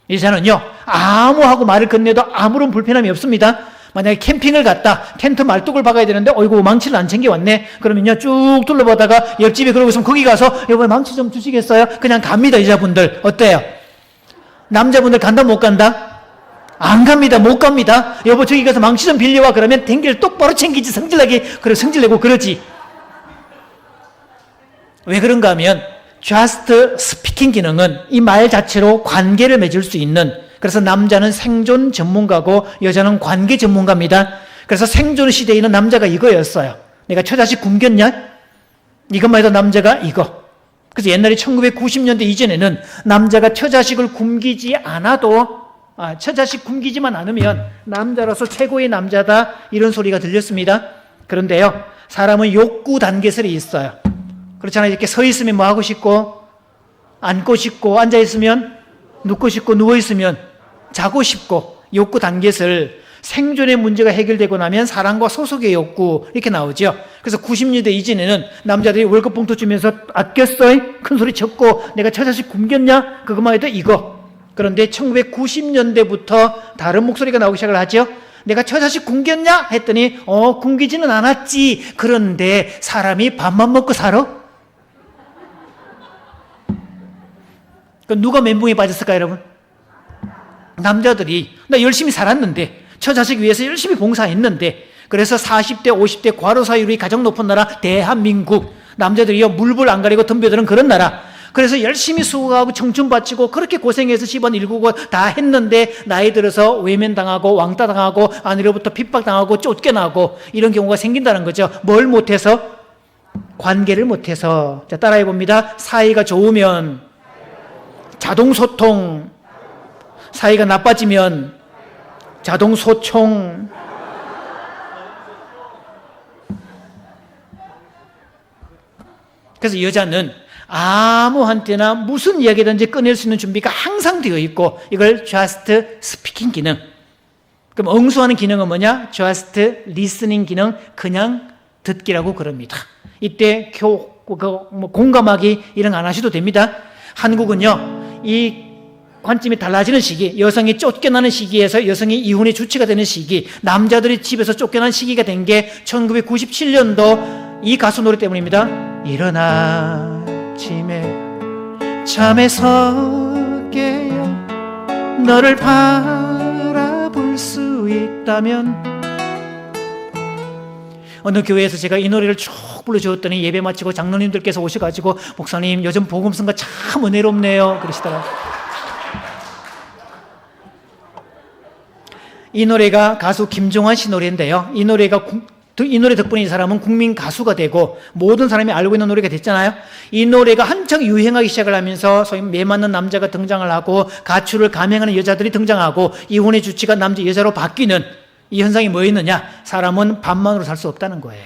여자는요, 암호하고 말을 건네도 아무런 불편함이 없습니다. 만약에 캠핑을 갔다 텐트 말뚝을 박아야 되는데 어이구 망치를 안 챙겨왔네. 그러면요 쭉 둘러보다가 옆집에 그러고 있으면 거기 가서 여보 망치 좀 주시겠어요? 그냥 갑니다. 여자분들 어때요? 남자분들 간다 못 간다? 안 갑니다. 못 갑니다. 여보 저기 가서 망치 좀 빌려와. 그러면 댕기를 똑바로 챙기지. 성질나게 그래 성질내고 그러지. 왜 그런가 하면 just speaking 기능은 이 말 자체로 관계를 맺을 수 있는, 그래서 남자는 생존 전문가고 여자는 관계 전문가입니다. 그래서 생존 시대에는 남자가 이거였어요. 내가 처자식 굶겼냐? 이것만 해도 남자가 이거. 그래서 옛날에 1990년대 이전에는 남자가 처자식을 굶기지 않아도 처자식 굶기지만 않으면 남자로서 최고의 남자다 이런 소리가 들렸습니다. 그런데요 사람은 욕구 단계설이 있어요. 그렇잖아요. 이렇게 서 있으면 뭐 하고 싶고, 앉고 싶고, 앉아 있으면 눕고 싶고, 누워 있으면 자고 싶고, 욕구 단계설. 생존의 문제가 해결되고 나면 사랑과 소속의 욕구 이렇게 나오죠. 그래서 90년대 이전에는 남자들이 월급 봉투 주면서 아꼈어? 큰 소리 쳤고, 내가 처자식 굶겼냐? 그것만 해도 이거. 그런데 1990년대부터 다른 목소리가 나오기 시작을 하죠. 내가 처자식 굶겼냐? 했더니 굶기지는 않았지. 그런데 사람이 밥만 먹고 살아? 누가 멘붕에 빠졌을까요, 여러분? 남자들이 나 열심히 살았는데, 처자식 위해서 열심히 봉사했는데, 그래서 40대 50대 과로사율이 가장 높은 나라 대한민국, 남자들이 물불 안 가리고 덤벼드는 그런 나라. 그래서 열심히 수고하고 청춘 바치고 그렇게 고생해서 10원 199 다 했는데 나이 들어서 외면당하고 왕따당하고 아내로부터 핍박당하고 쫓겨나고 이런 경우가 생긴다는 거죠. 뭘 못해서? 관계를 못해서. 자, 따라해 봅니다. 사이가 좋으면 자동소통, 사이가 나빠지면 자동소총. 그래서 여자는 아무한테나 무슨 이야기든지 꺼낼 수 있는 준비가 항상 되어 있고, 이걸 just speaking 기능. 그럼 응수하는 기능은 뭐냐? just listening 기능, 그냥 듣기라고 그럽니다. 이때 공감하기 이런 거 안 하셔도 됩니다. 한국은요, 이 관점이 달라지는 시기, 여성이 쫓겨나는 시기에서 여성이 이혼의 주체가 되는 시기, 남자들이 집에서 쫓겨난 시기가 된 게 1997년도 이 가수 노래 때문입니다. 일어나 아침에 잠에서 깨어 너를 바라볼 수 있다면. 어느 교회에서 제가 이 노래를 쭉 불러주었더니 예배 마치고 장로님들께서 오셔가지고 목사님 요즘 복음성가 참 은혜롭네요 그러시더라고요. 이 노래가 가수 김종환 씨 노래인데요, 이 노래 덕분에 이 사람은 국민 가수가 되고 모든 사람이 알고 있는 노래가 됐잖아요. 이 노래가 한창 유행하기 시작을 하면서 소위 매 맞는 남자가 등장을 하고 가출을 감행하는 여자들이 등장하고 이혼의 주체가 남자 여자로 바뀌는 이 현상이 뭐였느냐? 사람은 밥만으로 살 수 없다는 거예요.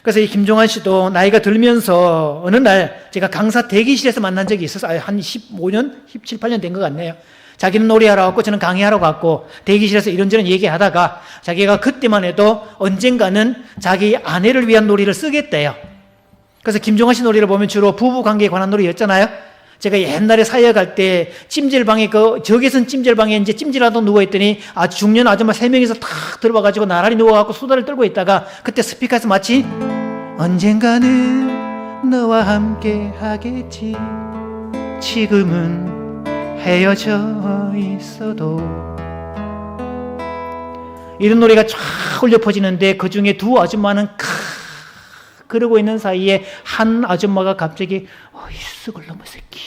그래서 이 김종환 씨도 나이가 들면서 어느 날 제가 강사 대기실에서 만난 적이 있어서 한 15년, 17, 18년 된 것 같네요. 자기는 노래하러 갔고 저는 강의하러 갔고 대기실에서 이런저런 얘기하다가 자기가 그때만 해도 언젠가는 자기 아내를 위한 노래를 쓰겠대요. 그래서 김종환 씨 노래를 보면 주로 부부관계에 관한 노래였잖아요. 제가 옛날에 사회 갈 때 찜질방에 적외선 찜질방에 이제 찜질하다 누워있더니 아주 중년 아줌마 3명이서 탁 들어와가지고 나란히 누워갖고 수다를 떨고 있다가 그때 스피커에서 마치 언젠가는 너와 함께 하겠지 지금은 헤어져 있어도, 이런 노래가 쫙 울려 퍼지는데 그 중에 두 아줌마는 그러고 있는 사이에 한 아줌마가 갑자기 이 쑥을 넘어 새끼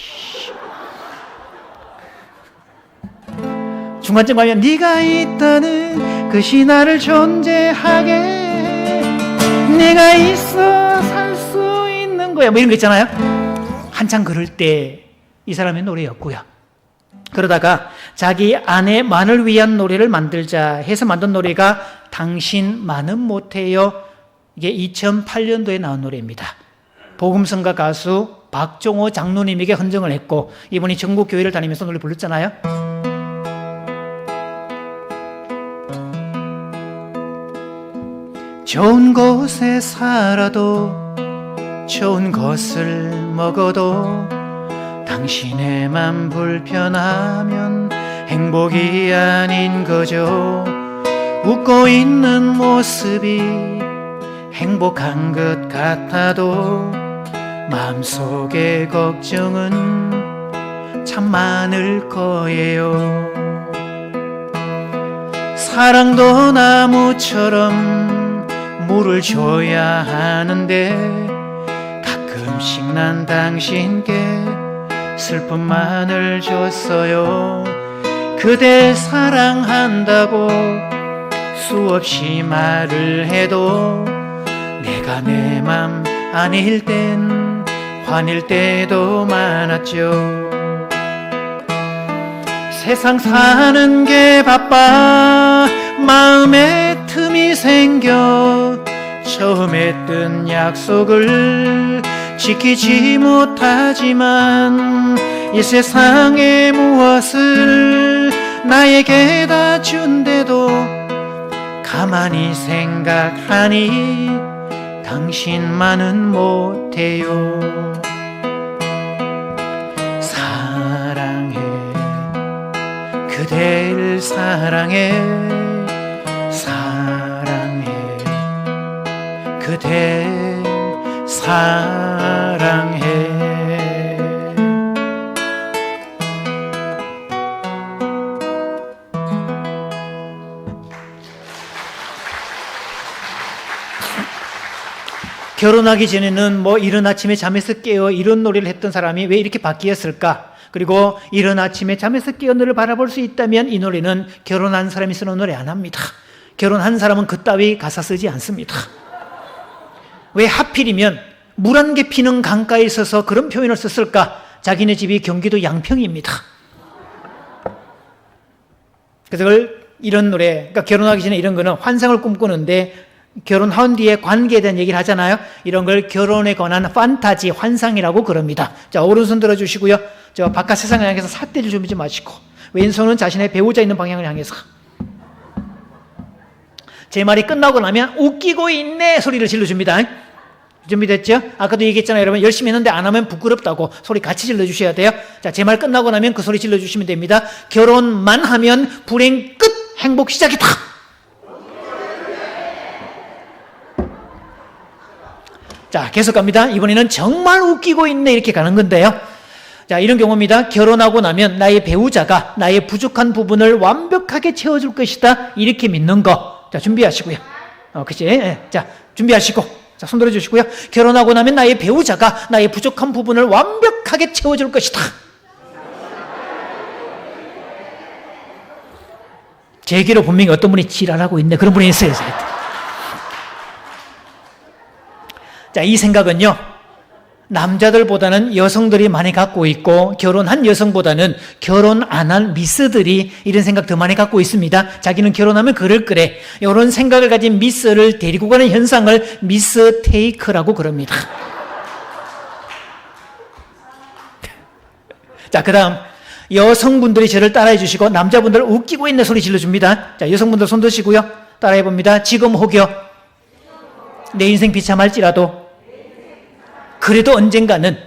중간쯤 가면 네가 있다는 것이 나를 존재하게, 네가 있어 살 수 있는 거야, 뭐 이런 거 있잖아요. 한창 그럴 때 이 사람의 노래였고요. 그러다가 자기 아내만을 위한 노래를 만들자 해서 만든 노래가 당신만은 못해요. 이게 2008년도에 나온 노래입니다. 복음성가 가수 박종호 장로님에게 헌정을 했고 이분이 전국 교회를 다니면서 노래 불렀잖아요. 좋은 곳에 살아도 좋은 것을 먹어도 당신의 맘 불편하면 행복이 아닌 거죠. 웃고 있는 모습이 행복한 것 같아도 마음속에 걱정은 참 많을 거예요. 사랑도 나무처럼 물을 줘야 하는데 가끔씩 난 당신께 슬픔만을 줬어요. 그댈 사랑한다고 수없이 말을 해도 내가 내 맘 아닐 땐 화낼 때도 많았죠. 세상 사는 게 바빠 마음에 틈이 생겨 처음 했던 약속을 지키지 못하지만 이 세상에 무엇을 나에게 다 준대도 가만히 생각하니 당신만은 못해요. 사랑해 그댈 사랑해 사랑해 그댈 사랑해. 결혼하기 전에는 뭐 이른 아침에 잠에서 깨어 이런 노래를 했던 사람이 왜 이렇게 바뀌었을까? 그리고 이른 아침에 잠에서 깨어 너를 바라볼 수 있다면 이 노래는 결혼한 사람이 쓰는 노래 안 합니다. 결혼한 사람은 그따위 가사 쓰지 않습니다. 왜 하필이면 물 한 개 피는 강가에 서서 그런 표현을 썼을까? 자기네 집이 경기도 양평입니다. 그래서 그걸 이런 노래, 그러니까 결혼하기 전에 이런 거는 환상을 꿈꾸는데 결혼한 뒤에 관계에 대한 얘기를 하잖아요. 이런 걸 결혼에 관한 판타지, 환상이라고 그럽니다. 자, 오른손 들어주시고요. 저 바깥 세상을 향해서 삿대질 준비 좀 마시고 왼손은 자신의 배우자 있는 방향을 향해서 제 말이 끝나고 나면 웃기고 있네 소리를 질러줍니다. 준비됐죠? 아까도 얘기했잖아요. 여러분 열심히 했는데 안 하면 부끄럽다고 소리 같이 질러주셔야 돼요. 자, 제 말 끝나고 나면 그 소리 질러주시면 됩니다. 결혼만 하면 불행 끝, 행복 시작이다. 자, 계속 갑니다. 이번에는 정말 웃기고 있네 이렇게 가는 건데요. 자, 이런 경우입니다. 결혼하고 나면 나의 배우자가 나의 부족한 부분을 완벽하게 채워줄 것이다 이렇게 믿는 거. 자, 준비하시고요. 그치? 네. 자, 준비하시고 자, 손 들어주시고요. 결혼하고 나면 나의 배우자가 나의 부족한 부분을 완벽하게 채워줄 것이다. 제 귀로 분명히 어떤 분이 지랄하고 있네 그런 분이 있어요. 자, 이 생각은요, 남자들보다는 여성들이 많이 갖고 있고, 결혼한 여성보다는 결혼 안 한 미스들이 이런 생각 더 많이 갖고 있습니다. 자기는 결혼하면 그럴 거래. 이런 생각을 가진 미스를 데리고 가는 현상을 미스 테이크라고 그럽니다. 자, 그 다음, 여성분들이 저를 따라해 주시고, 남자분들 웃기고 있는 소리 질러줍니다. 자, 여성분들 손 드시고요. 따라해 봅니다. 지금 혹여 내 인생 비참할지라도 그래도 언젠가는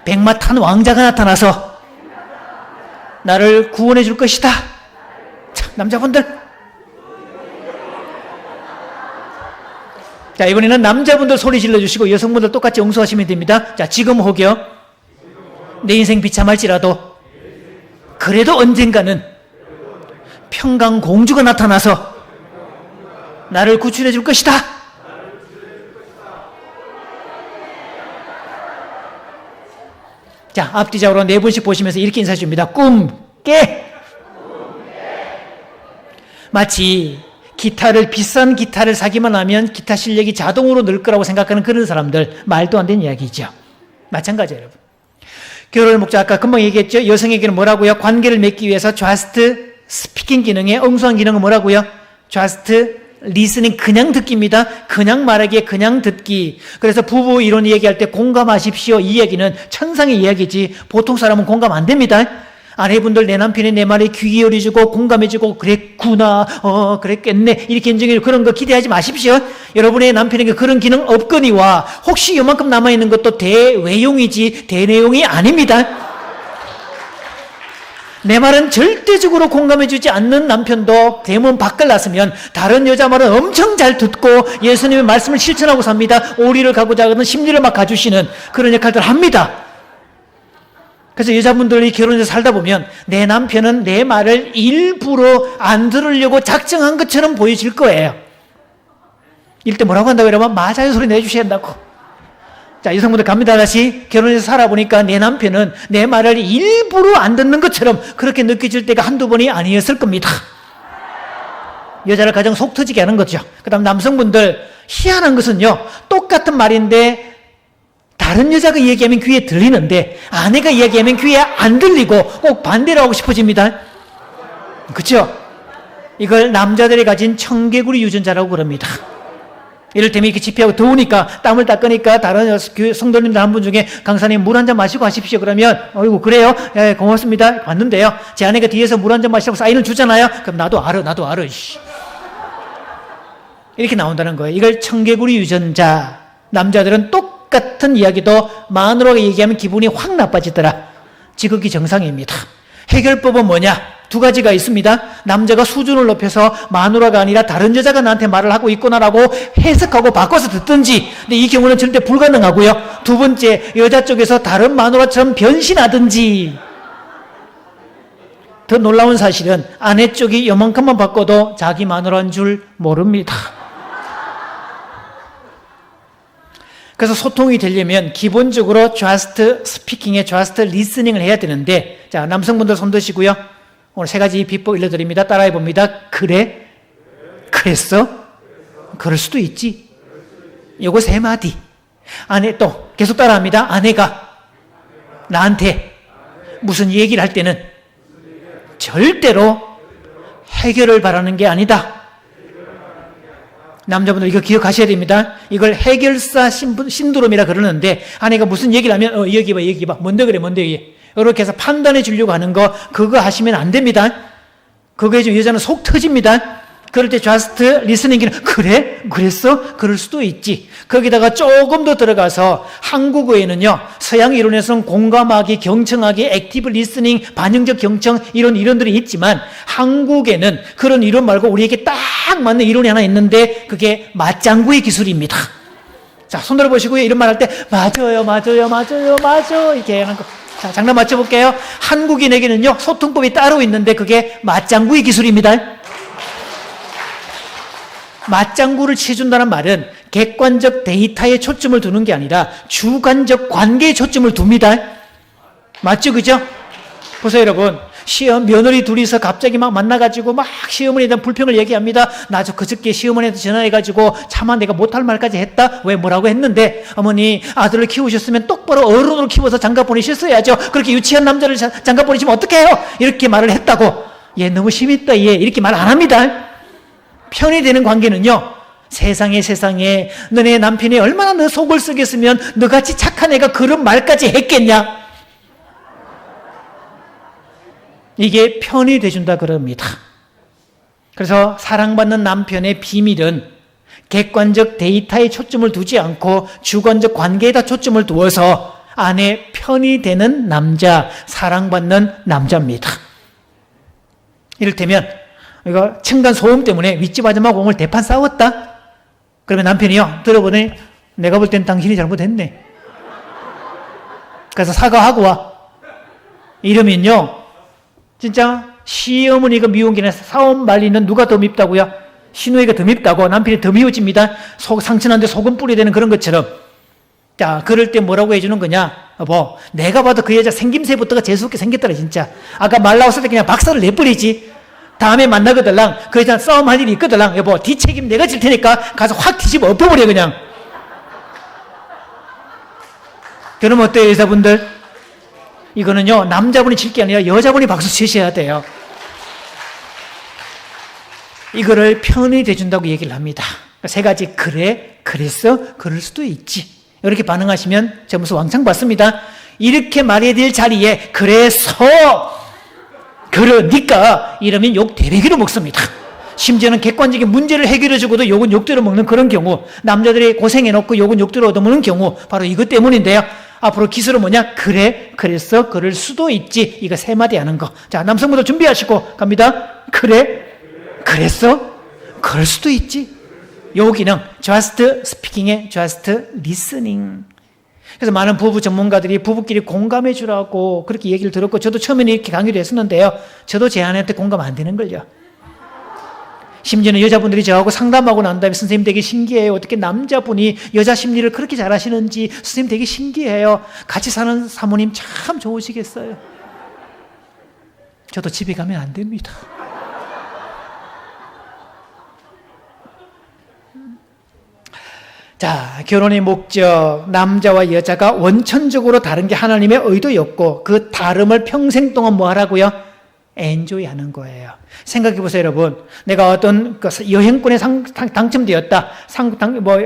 백마탄 왕자가 나타나서 나를 구원해 줄 것이다. 자, 남자분들. 자, 이번에는 남자분들 소리 질러주시고 여성분들 똑같이 응수하시면 됩니다. 자, 지금 혹여 내 인생 비참할지라도 그래도 언젠가는 평강공주가 나타나서 나를 구출해 줄 것이다. 자, 앞뒤적으로 네 분씩 보시면서 이렇게 인사해 줍니다. 꿈, 깨. 마치 비싼 기타를 사기만 하면 기타 실력이 자동으로 늘 거라고 생각하는 그런 사람들, 말도 안 되는 이야기죠. 마찬가지예요, 여러분. 결혼의 목적, 아까 금방 얘기했죠. 여성에게는 뭐라고요? 관계를 맺기 위해서 just 스피킹 기능에 응수한 기능은 뭐라고요? just 리스닝, 그냥 듣기입니다. 그냥 말하기에 그냥 듣기. 그래서 부부 이론 얘기할 때 공감하십시오. 이 얘기는 천상의 이야기지 보통 사람은 공감 안 됩니다. 아내분들 내 남편이 내 말에 귀 기울여주고 공감해주고 그랬구나, 그랬겠네 이렇게 인정해주고 그런 거 기대하지 마십시오. 여러분의 남편에게 그런 기능 없거니와 혹시 요만큼 남아있는 것도 대외용이지 대내용이 아닙니다. 내 말은 절대적으로 공감해주지 않는 남편도 대문 밖을 나서면 다른 여자 말은 엄청 잘 듣고 예수님의 말씀을 실천하고 삽니다. 오리를 가고자 하는 심리를 막 가주시는 그런 역할들을 합니다. 그래서 여자분들이 결혼해서 살다 보면 내 남편은 내 말을 일부러 안 들으려고 작정한 것처럼 보여질 거예요. 이럴 때 뭐라고 한다고 여러분? 맞아요 소리 내주셔야 한다고. 자, 여성분들 갑니다. 다시. 결혼해서 살아보니까 내 남편은 내 말을 일부러 안 듣는 것처럼 그렇게 느껴질 때가 한두 번이 아니었을 겁니다. 여자를 가장 속 터지게 하는 거죠. 그 다음 남성분들, 희한한 것은요, 똑같은 말인데 다른 여자가 얘기하면 귀에 들리는데 아내가 얘기하면 귀에 안 들리고 꼭 반대로 하고 싶어집니다. 그렇죠? 이걸 남자들이 가진 청개구리 유전자라고 그럽니다. 이를테면 이렇게 집회하고 더우니까 땀을 닦으니까 다른 성도님들 한 분 중에 강사님 물 한 잔 마시고 하십시오. 그러면 어이구 그래요? 예, 고맙습니다. 왔는데요. 제 아내가 뒤에서 물 한 잔 마시라고 사인을 주잖아요. 그럼 나도 알아. 이렇게 나온다는 거예요. 이걸 청개구리 유전자. 남자들은 똑같은 이야기도 마누라가 얘기하면 기분이 확 나빠지더라. 지극히 정상입니다. 해결법은 뭐냐? 두 가지가 있습니다. 남자가 수준을 높여서 마누라가 아니라 다른 여자가 나한테 말을 하고 있구나라고 해석하고 바꿔서 듣든지, 근데 이 경우는 절대 불가능하고요. 두 번째, 여자 쪽에서 다른 마누라처럼 변신하든지. 더 놀라운 사실은 아내 쪽이 요만큼만 바꿔도 자기 마누라인 줄 모릅니다. 그래서 소통이 되려면 기본적으로 just speaking에 just listening을 해야 되는데, 자, 남성분들 손 드시고요. 오늘 세 가지 비법 알려드립니다. 따라해 봅니다. 그래? 그랬어? 그럴 수도 있지. 요거 세 마디. 아내 또 계속 따라합니다. 아내가 나한테 무슨 얘기를 할 때는 절대로 해결을 바라는 게 아니다. 남자분들 이거 기억하셔야 됩니다. 이걸 해결사 신드롬이라 그러는데, 아내가 무슨 얘기를 하면 여기 봐 뭔데 그래 이렇게 해서 판단해 주려고 하는 거, 그거 하시면 안 됩니다. 그거 해주면 여자는 속 터집니다. 그럴 때 just listening은 그래? 그랬어? 그럴 수도 있지. 거기다가 조금 더 들어가서 한국어에는요, 서양 이론에서는 공감하기, 경청하기, 액티브 리스닝, 반응적 경청 이런 이론들이 있지만 한국에는 그런 이론 말고 우리에게 딱 맞는 이론이 하나 있는데 그게 맞장구의 기술입니다. 자, 손 들어보시고요. 이런 말 할 때 맞아요 이렇게 하는 거. 자, 장난 맞춰볼게요. 한국인에게는요, 소통법이 따로 있는데 그게 맞장구의 기술입니다. 맞장구를 치준다는 말은 객관적 데이터에 초점을 두는 게 아니라 주관적 관계에 초점을 둡니다. 맞죠? 그죠? 보세요, 여러분. 며느리 둘이서 갑자기 막 만나가지고 막 시어머니에 대한 불평을 얘기합니다. 나 저 그저께 시어머니한테 전화해가지고 차마 내가 못할 말까지 했다? 왜 뭐라고 했는데, 어머니 아들을 키우셨으면 똑바로 어른으로 키워서 장가 보내셨어야죠. 그렇게 유치한 남자를 장가 보내시면 어떡해요? 이렇게 말을 했다고. 얘 너무 심했다, 얘. 이렇게 말 안 합니다. 편이 되는 관계는요, 세상에 너네 남편이 얼마나 너 속을 쓰겠으면 너같이 착한 애가 그런 말까지 했겠냐. 이게 편이 돼준다 그럽니다. 그래서 사랑받는 남편의 비밀은 객관적 데이터에 초점을 두지 않고 주관적 관계에다 초점을 두어서 아내 편이 되는 남자, 사랑받는 남자입니다. 이를테면 이거 층간 소음 때문에 윗집 아줌마하고 오늘 대판 싸웠다? 그러면 남편이요, 들어보니 내가 볼 땐 당신이 잘못했네. 그래서 사과하고 와. 이러면요, 진짜 시어머니가 미운 게 아니라 사업 말리는 누가 더 밉다고요? 시누이가 더 밉다고. 남편이 더 미워집니다. 상처난데 소금 뿌려대는 그런 것처럼. 자, 그럴 때 뭐라고 해주는 거냐? 여보, 내가 봐도 그 여자 생김새부터가 재수없게 생겼더라 진짜. 아까 말 나왔을 때 그냥 박살을 내버리지. 다음에 만나거들랑 그 여자 싸움할 일이 있거들랑, 여보 뒷책임 내가 질 테니까 가서 확 뒤집어 엎어버려 그냥. 그럼 어때요, 여자분들? 이거는요, 남자분이 칠 게 아니라 여자분이 박수 치셔야 돼요. 이거를 편히 대준다고 얘기를 합니다. 세 가지. 그래? 그랬어? 그럴 수도 있지. 이렇게 반응하시면 점수 왕창 받습니다. 이렇게 말해야 될 자리에 그래서, 그러니까 이러면 욕 대배기로 먹습니다. 심지어는 객관적인 문제를 해결해주고도 욕은 욕대로 먹는 그런 경우, 남자들이 고생해놓고 욕은 욕대로 얻어먹는 경우, 바로 이것 때문인데요. 앞으로 기술은 뭐냐? 그래, 그랬어, 그럴 수도 있지. 이거 세 마디 하는 거. 자, 남성분들 준비하시고 갑니다. 그래, 그랬어, 그럴 수도 있지. 요 기능, just speaking의 just listening. 그래서 많은 부부 전문가들이 부부끼리 공감해 주라고 그렇게 얘기를 들었고, 저도 처음에는 이렇게 강의를 했었는데요. 저도 제 아내한테 공감 안 되는 걸요. 심지어는 여자분들이 저하고 상담하고 난 다음에 선생님 되게 신기해요. 어떻게 남자분이 여자 심리를 그렇게 잘하시는지 선생님 되게 신기해요. 같이 사는 사모님 참 좋으시겠어요. 저도 집에 가면 안 됩니다. 자, 결혼의 목적, 남자와 여자가 원천적으로 다른 게 하나님의 의도였고, 그 다름을 평생 동안 뭐 하라고요? 엔조이 하는 거예요. 생각해 보세요, 여러분. 내가 어떤 여행권에 당첨되었다.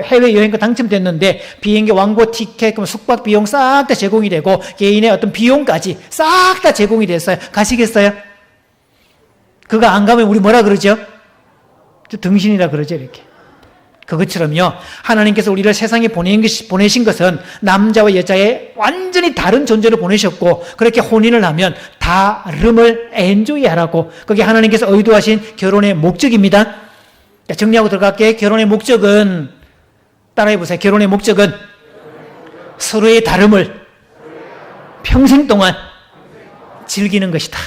해외 여행권 당첨됐는데, 비행기 왕복 티켓, 숙박 비용 싹 다 제공이 되고, 개인의 어떤 비용까지 싹 다 제공이 됐어요. 가시겠어요? 그거 안 가면 우리 뭐라 그러죠? 등신이라 그러죠, 이렇게. 그것처럼요, 하나님께서 우리를 세상에 보내신 것은 남자와 여자의 완전히 다른 존재로 보내셨고, 그렇게 혼인을 하면 다름을 엔조이하라고, 그게 하나님께서 의도하신 결혼의 목적입니다. 정리하고 들어갈게요. 결혼의 목적은, 따라해보세요. 결혼의 목적은 서로의 다름을 평생 동안 즐기는 것이다.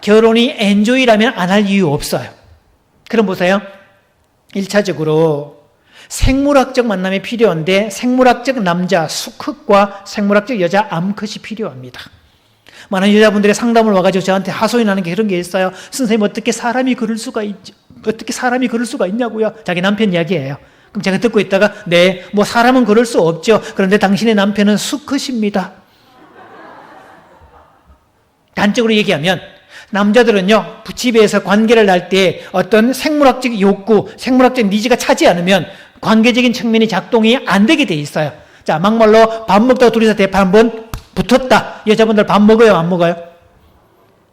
결혼이 엔조이라면 안 할 이유 없어요. 그럼 보세요. 1차적으로 생물학적 만남이 필요한데 생물학적 남자 수컷과 생물학적 여자 암컷이 필요합니다. 많은 여자분들의 상담을 와가지고 저한테 하소연하는 게 그런 게 있어요. 선생님, 어떻게 사람이 그럴 수가 있죠? 어떻게 사람이 그럴 수가 있냐고요? 자기 남편 이야기예요. 그럼 제가 듣고 있다가, 네, 뭐 사람은 그럴 수 없죠. 그런데 당신의 남편은 수컷입니다. 단적으로 얘기하면 남자들은요, 집에서 관계를 할 때 어떤 생물학적 욕구, 생물학적 니즈가 차지 않으면 관계적인 측면이 작동이 안 되게 돼 있어요. 자, 막말로 밥 먹다가 둘이서 대파 한번 붙었다. 여자분들 밥 먹어요, 안 먹어요?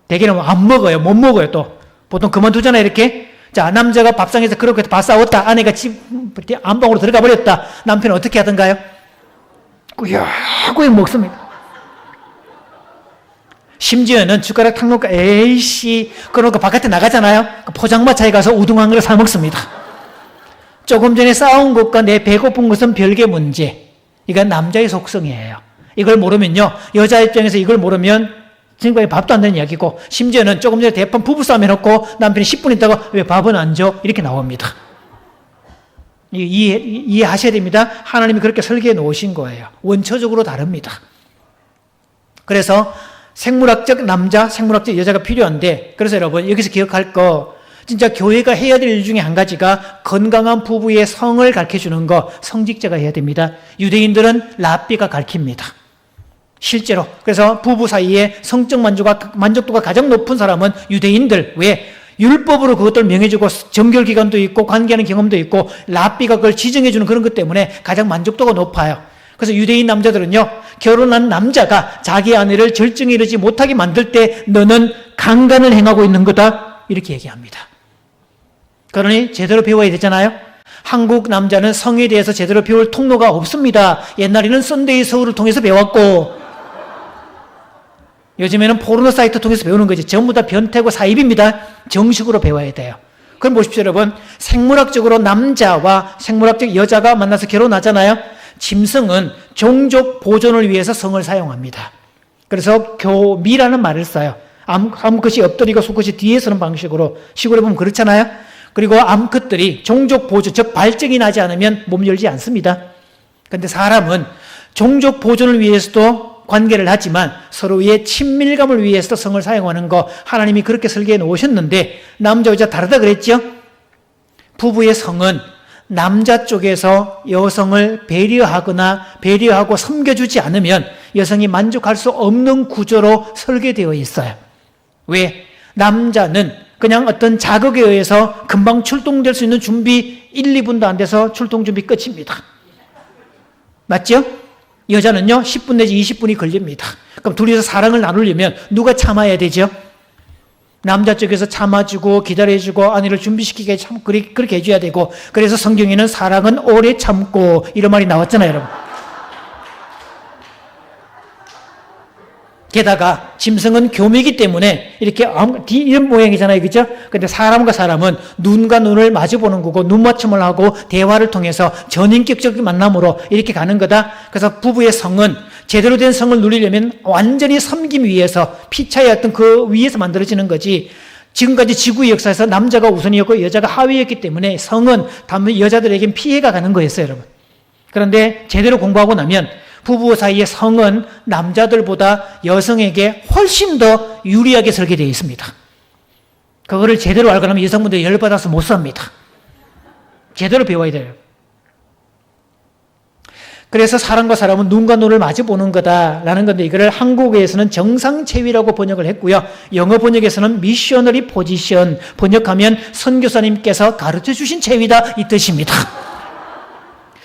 대개는 안 먹어요, 못 먹어요. 또 보통 그만두잖아요, 이렇게. 자, 남자가 밥상에서 그렇게 밥 싸웠다. 아내가 집 안방으로 들어가 버렸다. 남편은 어떻게 하던가요? 꾸역꾸역 먹습니다. 심지어는 숟가락 탁 놓고 에이씨 그러고 바깥에 나가잖아요. 포장마차에 가서 우동 한 그릇 사 먹습니다. 조금 전에 싸운 것과 내 배고픈 것은 별개 문제. 이건 남자의 속성이에요. 이걸 모르면요, 여자 입장에서 이걸 모르면 지금까지 밥도 안 되는 이야기고, 심지어는 조금 전에 대판 부부싸움 해놓고 남편이 10분 있다가 왜 밥은 안 줘? 이렇게 나옵니다. 이해하셔야 됩니다. 하나님이 그렇게 설계해 놓으신 거예요. 원초적으로 다릅니다. 그래서 생물학적 남자, 생물학적 여자가 필요한데, 그래서 여러분 여기서 기억할 거, 진짜 교회가 해야 될 일 중에 한 가지가 건강한 부부의 성을 가르쳐주는 거, 성직자가 해야 됩니다. 유대인들은 랍비가 가르칩니다. 실제로. 그래서 부부 사이에 성적 만족도가 가장 높은 사람은 유대인들. 왜? 율법으로 그것들 명해주고 정결기간도 있고 관계하는 경험도 있고 랍비가 그걸 지정해주는 그런 것 때문에 가장 만족도가 높아요. 그래서 유대인 남자들은요, 결혼한 남자가 자기 아내를 절정에 이르지 못하게 만들 때 너는 강간을 행하고 있는 거다, 이렇게 얘기합니다. 그러니 제대로 배워야 되잖아요. 한국 남자는 성에 대해서 제대로 배울 통로가 없습니다. 옛날에는 썬데이 서울을 통해서 배웠고 요즘에는 포르노 사이트 통해서 배우는 거지. 전부 다 변태고 사입입니다. 정식으로 배워야 돼요. 그럼 보십시오, 여러분. 생물학적으로 남자와 생물학적 여자가 만나서 결혼하잖아요. 짐승은 종족 보존을 위해서 성을 사용합니다. 그래서 교미라는 말을 써요. 암컷이 엎드리고 수컷이 뒤에 서는 방식으로. 시골에 보면 그렇잖아요. 그리고 암컷들이 종족 보존, 즉 발정이 나지 않으면 몸 열지 않습니다. 그런데 사람은 종족 보존을 위해서도 관계를 하지만 서로의 친밀감을 위해서 성을 사용하는 거, 하나님이 그렇게 설계해 놓으셨는데 남자 여자 다르다 그랬죠? 부부의 성은 남자 쪽에서 여성을 배려하고 섬겨주지 않으면 여성이 만족할 수 없는 구조로 설계되어 있어요. 왜? 남자는 그냥 어떤 자극에 의해서 금방 출동될 수 있는 준비 1, 2분도 안 돼서 출동 준비 끝입니다. 맞죠? 여자는요 10분 내지 20분이 걸립니다. 그럼 둘이서 사랑을 나누려면 누가 참아야 되죠? 남자 쪽에서 참아주고 기다려주고 아내를 준비시키게 참 그렇게 해줘야 되고, 그래서 성경에는 사랑은 오래 참고 이런 말이 나왔잖아요, 여러분. 게다가 짐승은 교미이기 때문에 이렇게 이런 모양이잖아요, 그죠? 근데 사람과 사람은 눈과 눈을 마주보는 거고 눈맞춤을 하고 대화를 통해서 전인격적인 만남으로 이렇게 가는 거다. 그래서 부부의 성은 제대로 된 성을 누리려면 완전히 섬김 위에서, 피차의 어떤 그 위에서 만들어지는 거지, 지금까지 지구의 역사에서 남자가 우선이었고 여자가 하위였기 때문에 성은 여자들에겐 피해가 가는 거였어요, 여러분. 그런데 제대로 공부하고 나면 부부 사이의 성은 남자들보다 여성에게 훨씬 더 유리하게 설계되어 있습니다. 그거를 제대로 알고 나면 여성분들이 열받아서 못 삽니다. 제대로 배워야 돼요. 그래서 사람과 사람은 눈과 눈을 마주 보는 거다라는 건데, 이거를 한국어에서는 정상체위라고 번역을 했고요. 영어 번역에서는 미셔너리 포지션, 번역하면 선교사님께서 가르쳐 주신 체위다, 이 뜻입니다.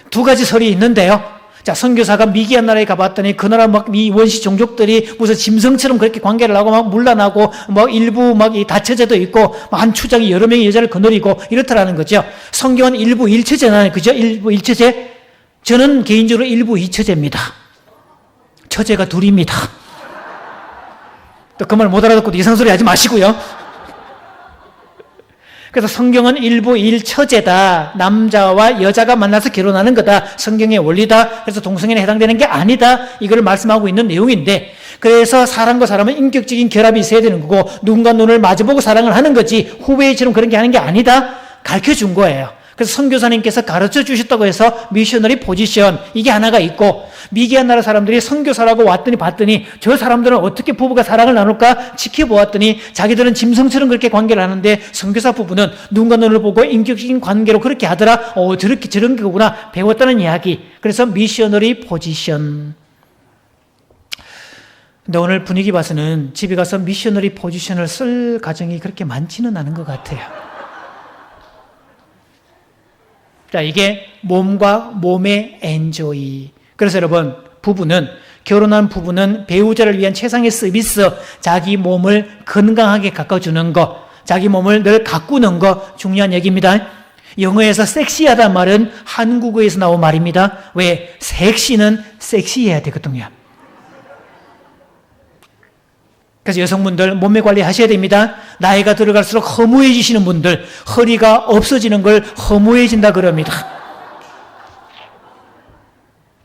두 가지 설이 있는데요. 자, 선교사가 미기한 나라에 가봤더니 그 나라 막 이 원시 종족들이 무슨 짐승처럼 그렇게 관계를 하고 막 물러나고 뭐 일부 막 이 다처제도 있고 한 추장이 여러 명의 여자를 거느리고 이렇더라는 거죠. 성경은 일부 일처제잖아요. 그죠? 일부 일처제. 저는 개인적으로 일부 이처제입니다. 처제가 둘입니다. 또 그 말 못 알아듣고 이상한 소리 하지 마시고요. 그래서 성경은 일부 일처제다. 남자와 여자가 만나서 결혼하는 거다. 성경의 원리다. 그래서 동성애에 해당되는 게 아니다. 이걸 말씀하고 있는 내용인데, 그래서 사람과 사람은 인격적인 결합이 있어야 되는 거고 누군가 눈을 마주보고 사랑을 하는 거지 후배처럼 그런 게 하는 게 아니다. 가르쳐준 거예요. 그래서 선교사님께서 가르쳐 주셨다고 해서 미셔너리 포지션, 이게 하나가 있고, 미개한 나라 사람들이 선교사라고 왔더니 봤더니 저 사람들은 어떻게 부부가 사랑을 나눌까 지켜보았더니 자기들은 짐승처럼 그렇게 관계를 하는데 선교사 부부는 누군가 눈을 보고 인격적인 관계로 그렇게 하더라. 저렇게 저런 거구나 배웠다는 이야기. 그래서 미셔너리 포지션. 근데 오늘 분위기 봐서는 집에 가서 미셔너리 포지션을 쓸 가정이 그렇게 많지는 않은 것 같아요. 자, 이게 몸과 몸의 엔조이. 그래서 여러분, 결혼한 부부는 배우자를 위한 최상의 서비스, 자기 몸을 건강하게 가꿔주는 거, 자기 몸을 늘 가꾸는 거 중요한 얘기입니다. 영어에서 섹시하다는 말은 한국어에서 나온 말입니다. 왜? 섹시는 섹시해야 되거든요. 그래서 여성분들 몸매 관리 하셔야 됩니다. 나이가 들어갈수록 허무해지시는 분들, 허리가 없어지는 걸 허무해진다 그럽니다.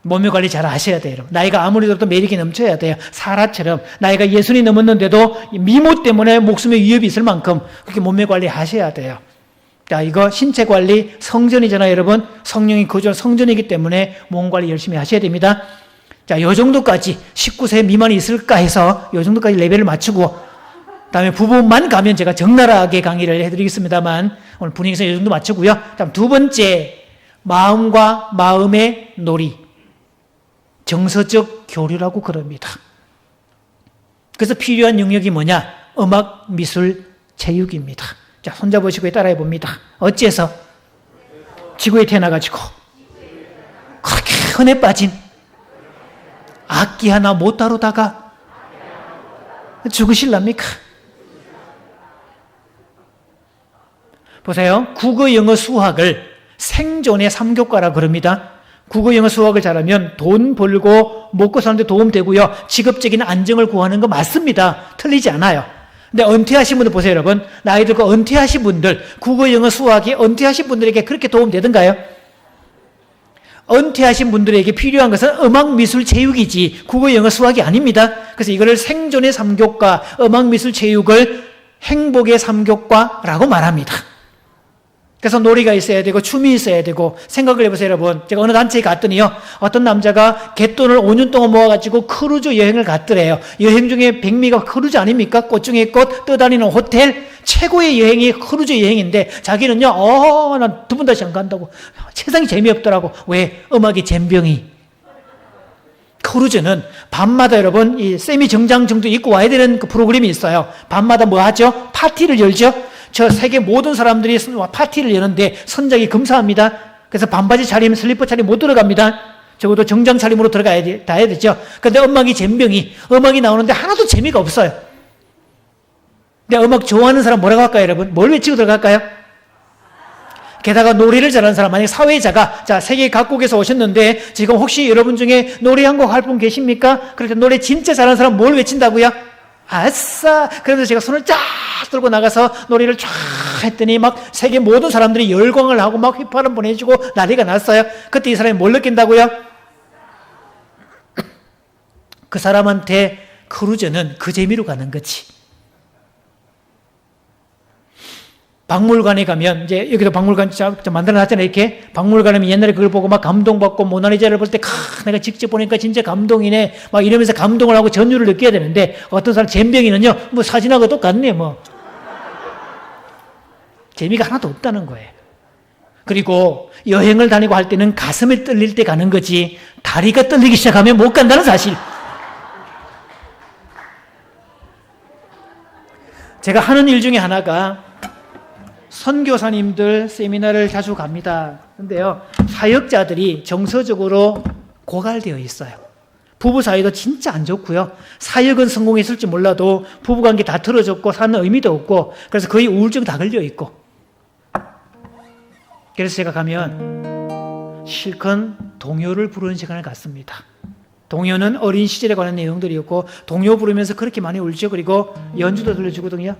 몸매 관리 잘 하셔야 돼요. 나이가 아무리 들어도 매력이 넘쳐야 돼요. 사라처럼 나이가 60이 넘었는데도 미모 때문에 목숨에 위협이 있을 만큼 그렇게 몸매 관리 하셔야 돼요. 자, 이거 신체 관리 성전이잖아요, 여러분. 성령이 거주한 성전이기 때문에 몸 관리 열심히 하셔야 됩니다. 자, 요 정도까지 19세 미만이 있을까 해서 요 정도까지 레벨을 맞추고 다음에 부부만 가면 제가 적나라하게 강의를 해드리겠습니다만 오늘 분위기에서 요 정도 맞추고요. 다음 두 번째, 마음과 마음의 놀이. 정서적 교류라고 그럽니다. 그래서 필요한 영역이 뭐냐? 음악, 미술, 체육입니다. 자, 손잡으시고 따라해 봅니다. 어째서? 지구에 태어나가지고 그렇게 흔해 빠진 악기 하나 못 다루다가 죽으실랍니까? 보세요. 국어, 영어, 수학을 생존의 3교과라 그럽니다. 국어, 영어, 수학을 잘하면 돈 벌고 먹고 사는데 도움되고요. 직업적인 안정을 구하는 거 맞습니다. 틀리지 않아요. 근데 은퇴하신 분들 보세요, 여러분. 나이 들고 은퇴하신 분들, 국어, 영어, 수학이 은퇴하신 분들에게 그렇게 도움되던가요? 은퇴하신 분들에게 필요한 것은 음악, 미술, 체육이지 국어, 영어, 수학이 아닙니다. 그래서 이거를 생존의 3교과, 음악, 미술, 체육을 행복의 3교과라고 말합니다. 그래서 놀이가 있어야 되고 춤이 있어야 되고. 생각을 해보세요, 여러분. 제가 어느 단체에 갔더니요, 어떤 남자가 갯돈을 5년 동안 모아가지고 크루즈 여행을 갔더래요. 여행 중에 백미가 크루즈 아닙니까? 꽃 중에 꽃, 떠다니는 호텔. 최고의 여행이 크루즈 여행인데 자기는요, 난 두 번 다시 안 간다고. 세상이 재미없더라고. 왜? 음악의 젬병이. 크루즈는 밤마다 여러분 이 세미 정장 정도 입고 와야 되는 그 프로그램이 있어요. 밤마다 뭐 하죠? 파티를 열죠. 저 세계 모든 사람들이 파티를 여는데 선장이 검사합니다. 그래서 반바지 차림, 슬리퍼 차림 못 들어갑니다. 적어도 정장 차림으로 들어가야 되죠. 그런데 음악이 젬병이, 음악이 나오는데 하나도 재미가 없어요. 근데 음악 좋아하는 사람 뭐라고 할까요, 여러분? 뭘 외치고 들어갈까요? 게다가 노래를 잘하는 사람, 만약에 사회자가, 자, 세계 각국에서 오셨는데 지금 혹시 여러분 중에 노래 한 곡 할 분 계십니까? 그럴 때 노래 진짜 잘하는 사람 뭘 외친다고요? 아싸! 그래서 제가 손을 쫙 들고 나가서 노래를 쫙 했더니 막 세계 모든 사람들이 열광을 하고 막 휘파람 보내주고 난리가 났어요. 그때 이 사람이 뭘 느낀다고요? 그 사람한테 크루즈는 그 재미로 가는 거지. 박물관에 가면, 이제 여기도 박물관 만들어 놨잖아요, 이렇게. 박물관에 가면 옛날에 그걸 보고 막 감동받고 모나리자를 볼 때, 내가 직접 보니까 진짜 감동이네. 막 이러면서 감동을 하고 전율을 느껴야 되는데, 어떤 사람 젬병이는요, 뭐 사진하고 똑같네, 뭐. 재미가 하나도 없다는 거예요. 그리고 여행을 다니고 할 때는 가슴이 떨릴 때 가는 거지, 다리가 떨리기 시작하면 못 간다는 사실. 제가 하는 일 중에 하나가, 선교사님들 세미나를 자주 갑니다. 근데요, 사역자들이 정서적으로 고갈되어 있어요. 부부 사이도 진짜 안 좋고요. 사역은 성공했을지 몰라도 부부관계 다 틀어졌고 사는 의미도 없고 그래서 거의 우울증 다 걸려 있고. 그래서 제가 가면 실컷 동요를 부르는 시간을 갖습니다. 동요는 어린 시절에 관한 내용들이었고 동요 부르면서 그렇게 많이 울죠. 그리고 연주도 들려주거든요.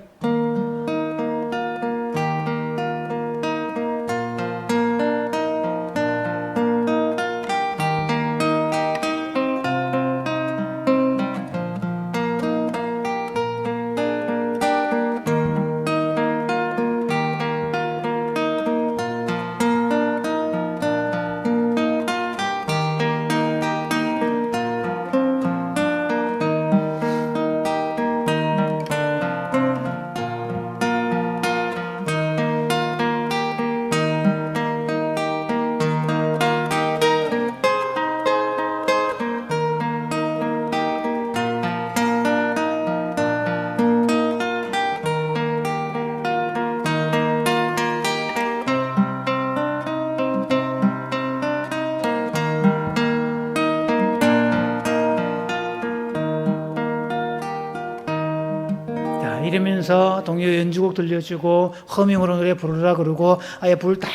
이러면서 동요 연주곡 들려주고 허밍으로 노래 부르라 그러고 아예 불 다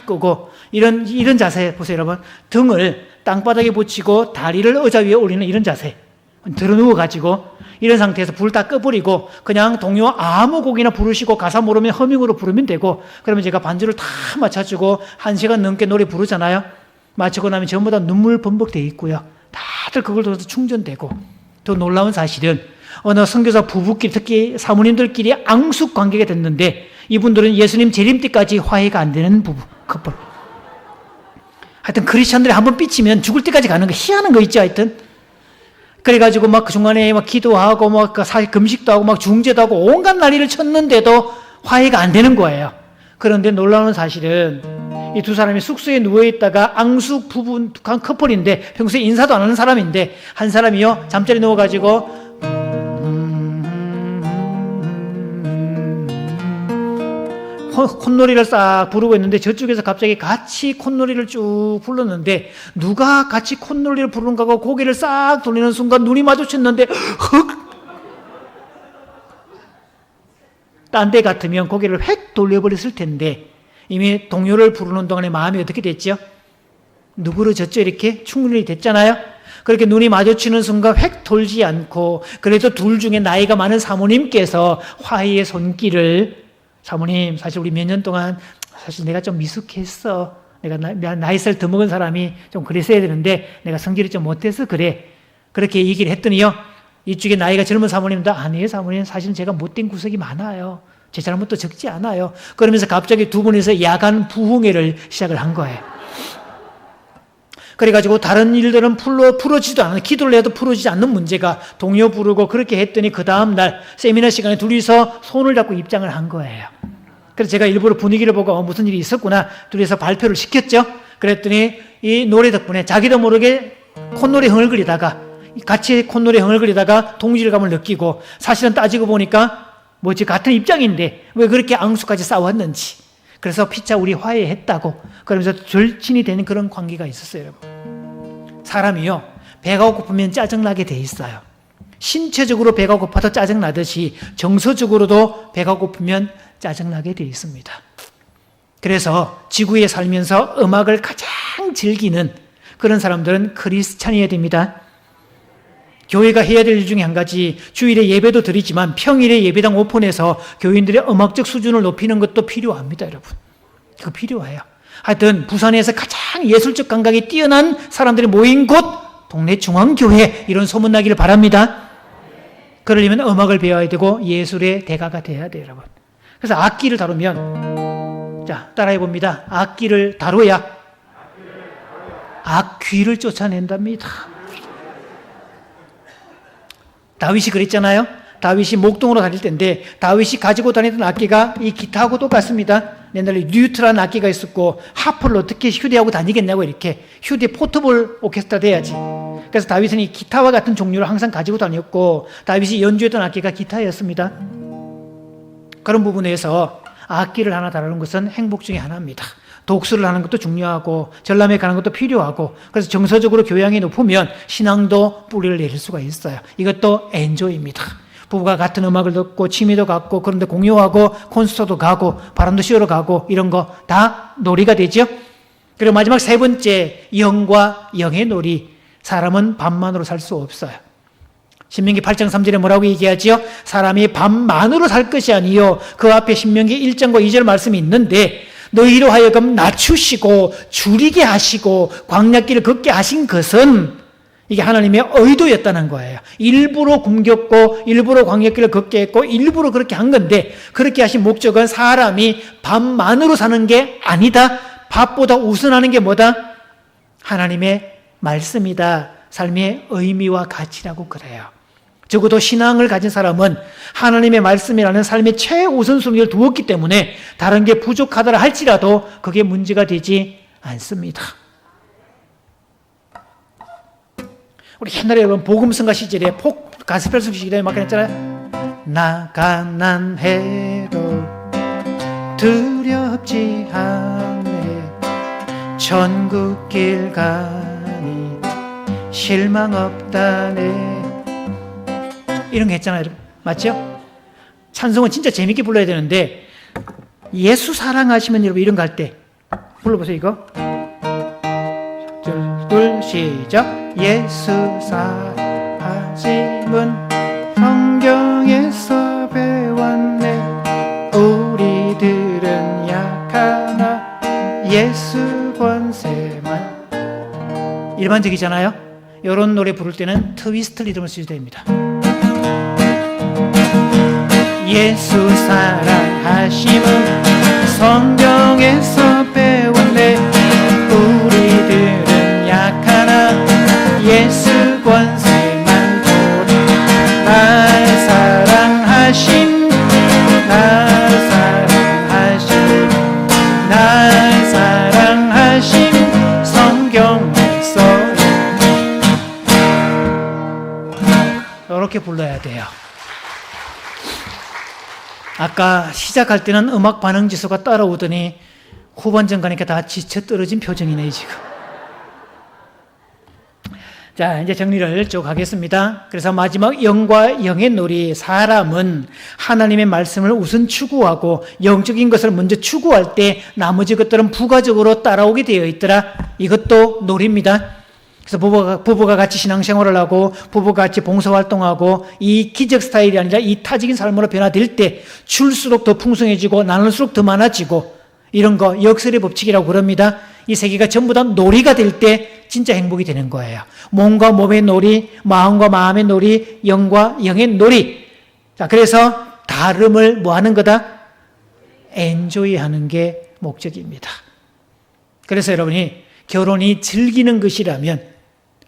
끄고 이런 자세 보세요 여러분. 등을 땅바닥에 붙이고 다리를 의자 위에 올리는 이런 자세 들어 누워가지고 이런 상태에서 불 다 꺼버리고 그냥 동요 아무 곡이나 부르시고 가사 모르면 허밍으로 부르면 되고 그러면 제가 반주를 다 맞춰주고 1시간 넘게 노래 부르잖아요. 마치고 나면 전부 다 눈물 범벅되어 있고요. 다들 그걸 통해서 충전되고 더 놀라운 사실은 어느 선교사 부부끼리 특히 사모님들끼리 앙숙 관계가 됐는데 이분들은 예수님 재림 때까지 화해가 안 되는 부부 커플. 하여튼 크리스천들이 한번 삐치면 죽을 때까지 가는 거 희한한 거 있죠. 하여튼 그래가지고 막 그 중간에 막 기도하고 막 금식도 하고 막 중재도 하고 온갖 난리를 쳤는데도 화해가 안 되는 거예요. 그런데 놀라운 사실은 이 두 사람이 숙소에 누워있다가 앙숙 부부 커플인데 평소에 인사도 안 하는 사람인데 한 사람이요 잠자리 누워가지고 콧노리를 싹 부르고 있는데 저쪽에서 갑자기 같이 콧노리를 쭉 불렀는데 누가 같이 콧노리를 부르는가 하고 고개를 싹 돌리는 순간 눈이 마주쳤는데 딴 데 같으면 고개를 획 돌려버렸을 텐데 이미 동요를 부르는 동안에 마음이 어떻게 됐죠? 누그러졌죠? 이렇게 충분히 됐잖아요. 그렇게 눈이 마주치는 순간 획 돌지 않고 그래도 둘 중에 나이가 많은 사모님께서 화해의 손길을 사모님 사실 우리 몇 년 동안 사실 내가 좀 미숙했어. 내가 나이살 더 먹은 사람이 좀 그랬어야 되는데 내가 성질이 좀 못해서 그래. 그렇게 얘기를 했더니요. 이쪽에 나이가 젊은 사모님도 아니에요 사모님 사실은 제가 못된 구석이 많아요. 제 잘못도 적지 않아요. 그러면서 갑자기 두 분이서 야간 부흥회를 시작을 한 거예요. 그래가지고 다른 일들은 풀어지도 않는 기도를 해도 풀어지지 않는 문제가 동요 부르고 그렇게 했더니 그 다음날 세미나 시간에 둘이서 손을 잡고 입장을 한 거예요. 그래서 제가 일부러 분위기를 보고 무슨 일이 있었구나 둘이서 발표를 시켰죠. 그랬더니 이 노래 덕분에 자기도 모르게 콧노래 흥얼거리다가 같이 콧노래 흥얼거리다가 동질감을 느끼고 사실은 따지고 보니까 뭐지 같은 입장인데 왜 그렇게 앙숙까지 싸웠는지 그래서 피차 우리 화해했다고 그러면서 절친이 되는 그런 관계가 있었어요. 여러분. 사람이요 배가 고프면 짜증나게 돼 있어요. 신체적으로 배가 고파도 짜증나듯이 정서적으로도 배가 고프면 짜증나게 돼 있습니다. 그래서 지구에 살면서 음악을 가장 즐기는 그런 사람들은 크리스찬이어야 됩니다. 교회가 해야 될 일 중에 한 가지 주일에 예배도 드리지만 평일에 예배당 오픈해서 교인들의 음악적 수준을 높이는 것도 필요합니다. 여러분 그거 필요해요. 하여튼 부산에서 가장 예술적 감각이 뛰어난 사람들이 모인 곳 동네 중앙교회 이런 소문나기를 바랍니다. 그러려면 음악을 배워야 되고 예술의 대가가 돼야 돼요. 여러분 그래서 악기를 다루면 자 따라해 봅니다. 악기를 다뤄야 악귀를 쫓아낸답니다. 다윗이 그랬잖아요. 다윗이 목동으로 다닐 때인데 다윗이 가지고 다니던 악기가 이 기타하고 똑같습니다. 옛날에 류트라는 악기가 있었고 하프를 어떻게 휴대하고 다니겠냐고 이렇게 휴대 포터블 오케스트라 돼야지. 그래서 다윗은 이 기타와 같은 종류를 항상 가지고 다녔고 다윗이 연주했던 악기가 기타였습니다. 그런 부분에서 악기를 하나 다루는 것은 행복 중에 하나입니다. 독수를 하는 것도 중요하고 전람회 가는 것도 필요하고, 그래서 정서적으로 교양이 높으면 신앙도 뿌리를 내릴 수가 있어요. 이것도 엔조이입니다. 부부가 같은 음악을 듣고 취미도 갖고 그런데 공유하고 콘서트도 가고 바람도 쐬러 가고 이런 거 다 놀이가 되죠. 그리고 마지막 세 번째, 영과 영의 놀이. 사람은 밥만으로 살 수 없어요. 신명기 8장 3절에 뭐라고 얘기하지요? 사람이 밥만으로 살 것이 아니요, 그 앞에 신명기 1장과 2절 말씀이 있는데, 너희로 하여금 낮추시고 줄이게 하시고 광야길을 걷게 하신 것은 이게 하나님의 의도였다는 거예요. 일부러 굶겼고 일부러 광야길을 걷게 했고 일부러 그렇게 한 건데, 그렇게 하신 목적은 사람이 밥만으로 사는 게 아니다. 밥보다 우선하는 게 뭐다? 하나님의 말씀이다. 삶의 의미와 가치라고 그래요. 적어도 신앙을 가진 사람은 하나님의 말씀이라는 삶의 최우선순위를 두었기 때문에 다른 게 부족하더라 할지라도 그게 문제가 되지 않습니다. 우리 옛날에 여러분 복음성가 시절에 가스펠송 시절에 막 그랬잖아요. 나 가난해도 두렵지 않네, 천국길 가니 실망 없다네, 이런 거 했잖아요. 맞죠? 찬송은 진짜 재밌게 불러야 되는데, 예수 사랑하시면 여러분 이런 거 할 때 불러보세요. 이거 둘 시작. 예수 사랑하심은 성경에서 배웠네, 우리들은 약하나 예수 권세만. 일반적이잖아요. 이런 노래 부를 때는 트위스트 리듬을 쓰셔야 됩니다. 예수 사랑하심은 성경에서 배웠네, 우리들은 약하나 예수 권세만 보리. 날 사랑하심, 날 사랑하심, 날 사랑하심 성경에서. 이렇게 불러야 돼요. 아까 시작할 때는 음악 반응 지수가 따라오더니 후반전 가니까 다 지쳐 떨어진 표정이네 지금. 자, 이제 정리를 쭉 하겠습니다. 그래서 마지막 영과 영의 놀이. 사람은 하나님의 말씀을 우선 추구하고 영적인 것을 먼저 추구할 때 나머지 것들은 부가적으로 따라오게 되어 있더라. 이것도 놀이입니다. 그래서 부부가 같이 신앙생활을 하고 부부가 같이 봉사활동하고 이 기적 스타일이 아니라 이 타적인 삶으로 변화될 때 줄수록 더 풍성해지고 나눌수록 더 많아지고, 이런 거 역설의 법칙이라고 그럽니다. 이 세 개가 전부 다 놀이가 될 때 진짜 행복이 되는 거예요. 몸과 몸의 놀이, 마음과 마음의 놀이, 영과 영의 놀이. 자, 그래서 다름을 뭐 하는 거다? 엔조이 하는 게 목적입니다. 그래서 여러분이 결혼이 즐기는 것이라면,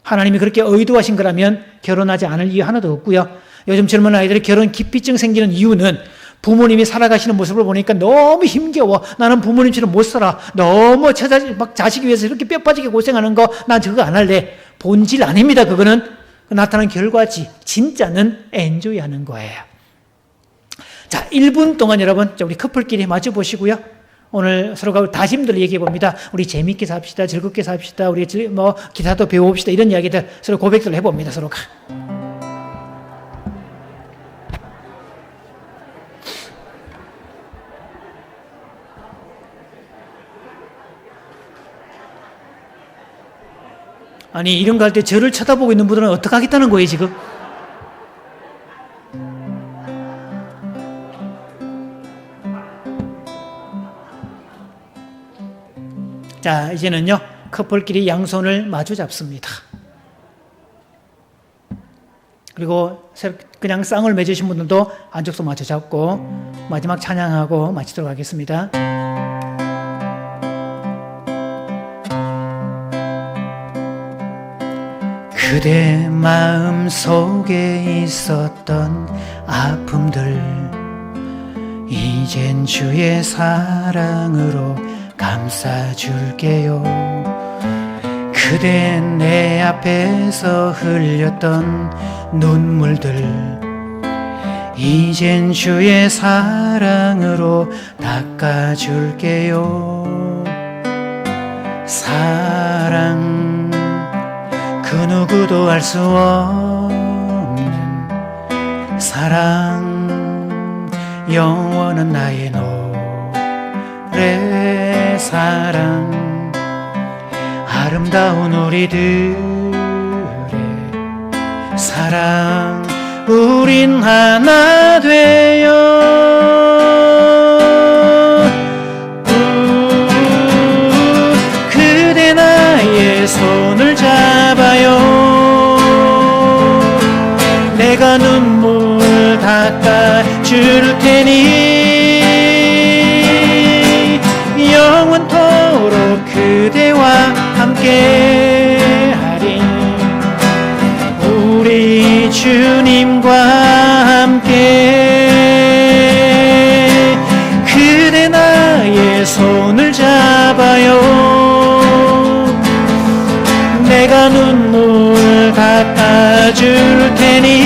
하나님이 그렇게 의도하신 거라면 결혼하지 않을 이유 하나도 없고요. 요즘 젊은 아이들이 결혼 기피증 생기는 이유는 부모님이 살아가시는 모습을 보니까 너무 힘겨워. 나는 부모님처럼 못 살아. 너무 자식 위해서 이렇게 뼈 빠지게 고생하는 거, 난 저거 안 할래. 본질 아닙니다. 그거는 나타난 결과지. 진짜는 엔조이 하는 거예요. 자, 1분 동안 여러분, 우리 커플끼리 마주 보시고요. 오늘 서로가 다짐들 얘기해 봅니다. 우리 재밌게 삽시다. 즐겁게 삽시다. 우리 뭐 기타도 배워봅시다. 이런 이야기들 서로 고백들을 해봅니다. 서로가. 아니, 이런 거 할 때 저를 쳐다보고 있는 분들은 어떻게 하겠다는 거예요, 지금? 자, 이제는요, 커플끼리 양손을 마주 잡습니다. 그리고 그냥 쌍을 맺으신 분들도 안쪽도 마주 잡고 마지막 찬양하고 마치도록 하겠습니다. 그대 마음 속에 있었던 아픔들 이젠 주의 사랑으로 감싸줄게요. 그대 내 앞에서 흘렸던 눈물들 이젠 주의 사랑으로 닦아줄게요. 사랑 그 누구도 알 수 없는 사랑 영원한 나의 노래 사랑 아름다운 우리들의 사랑 우린 하나 되어 그대 나의 손을 잡아요 내가 눈물 닦아줄 테니 영원토록 그대와 함께하리 우리 주님과 함께 그대 나의 손을 잡아요 내가 눈물 닦아줄 테니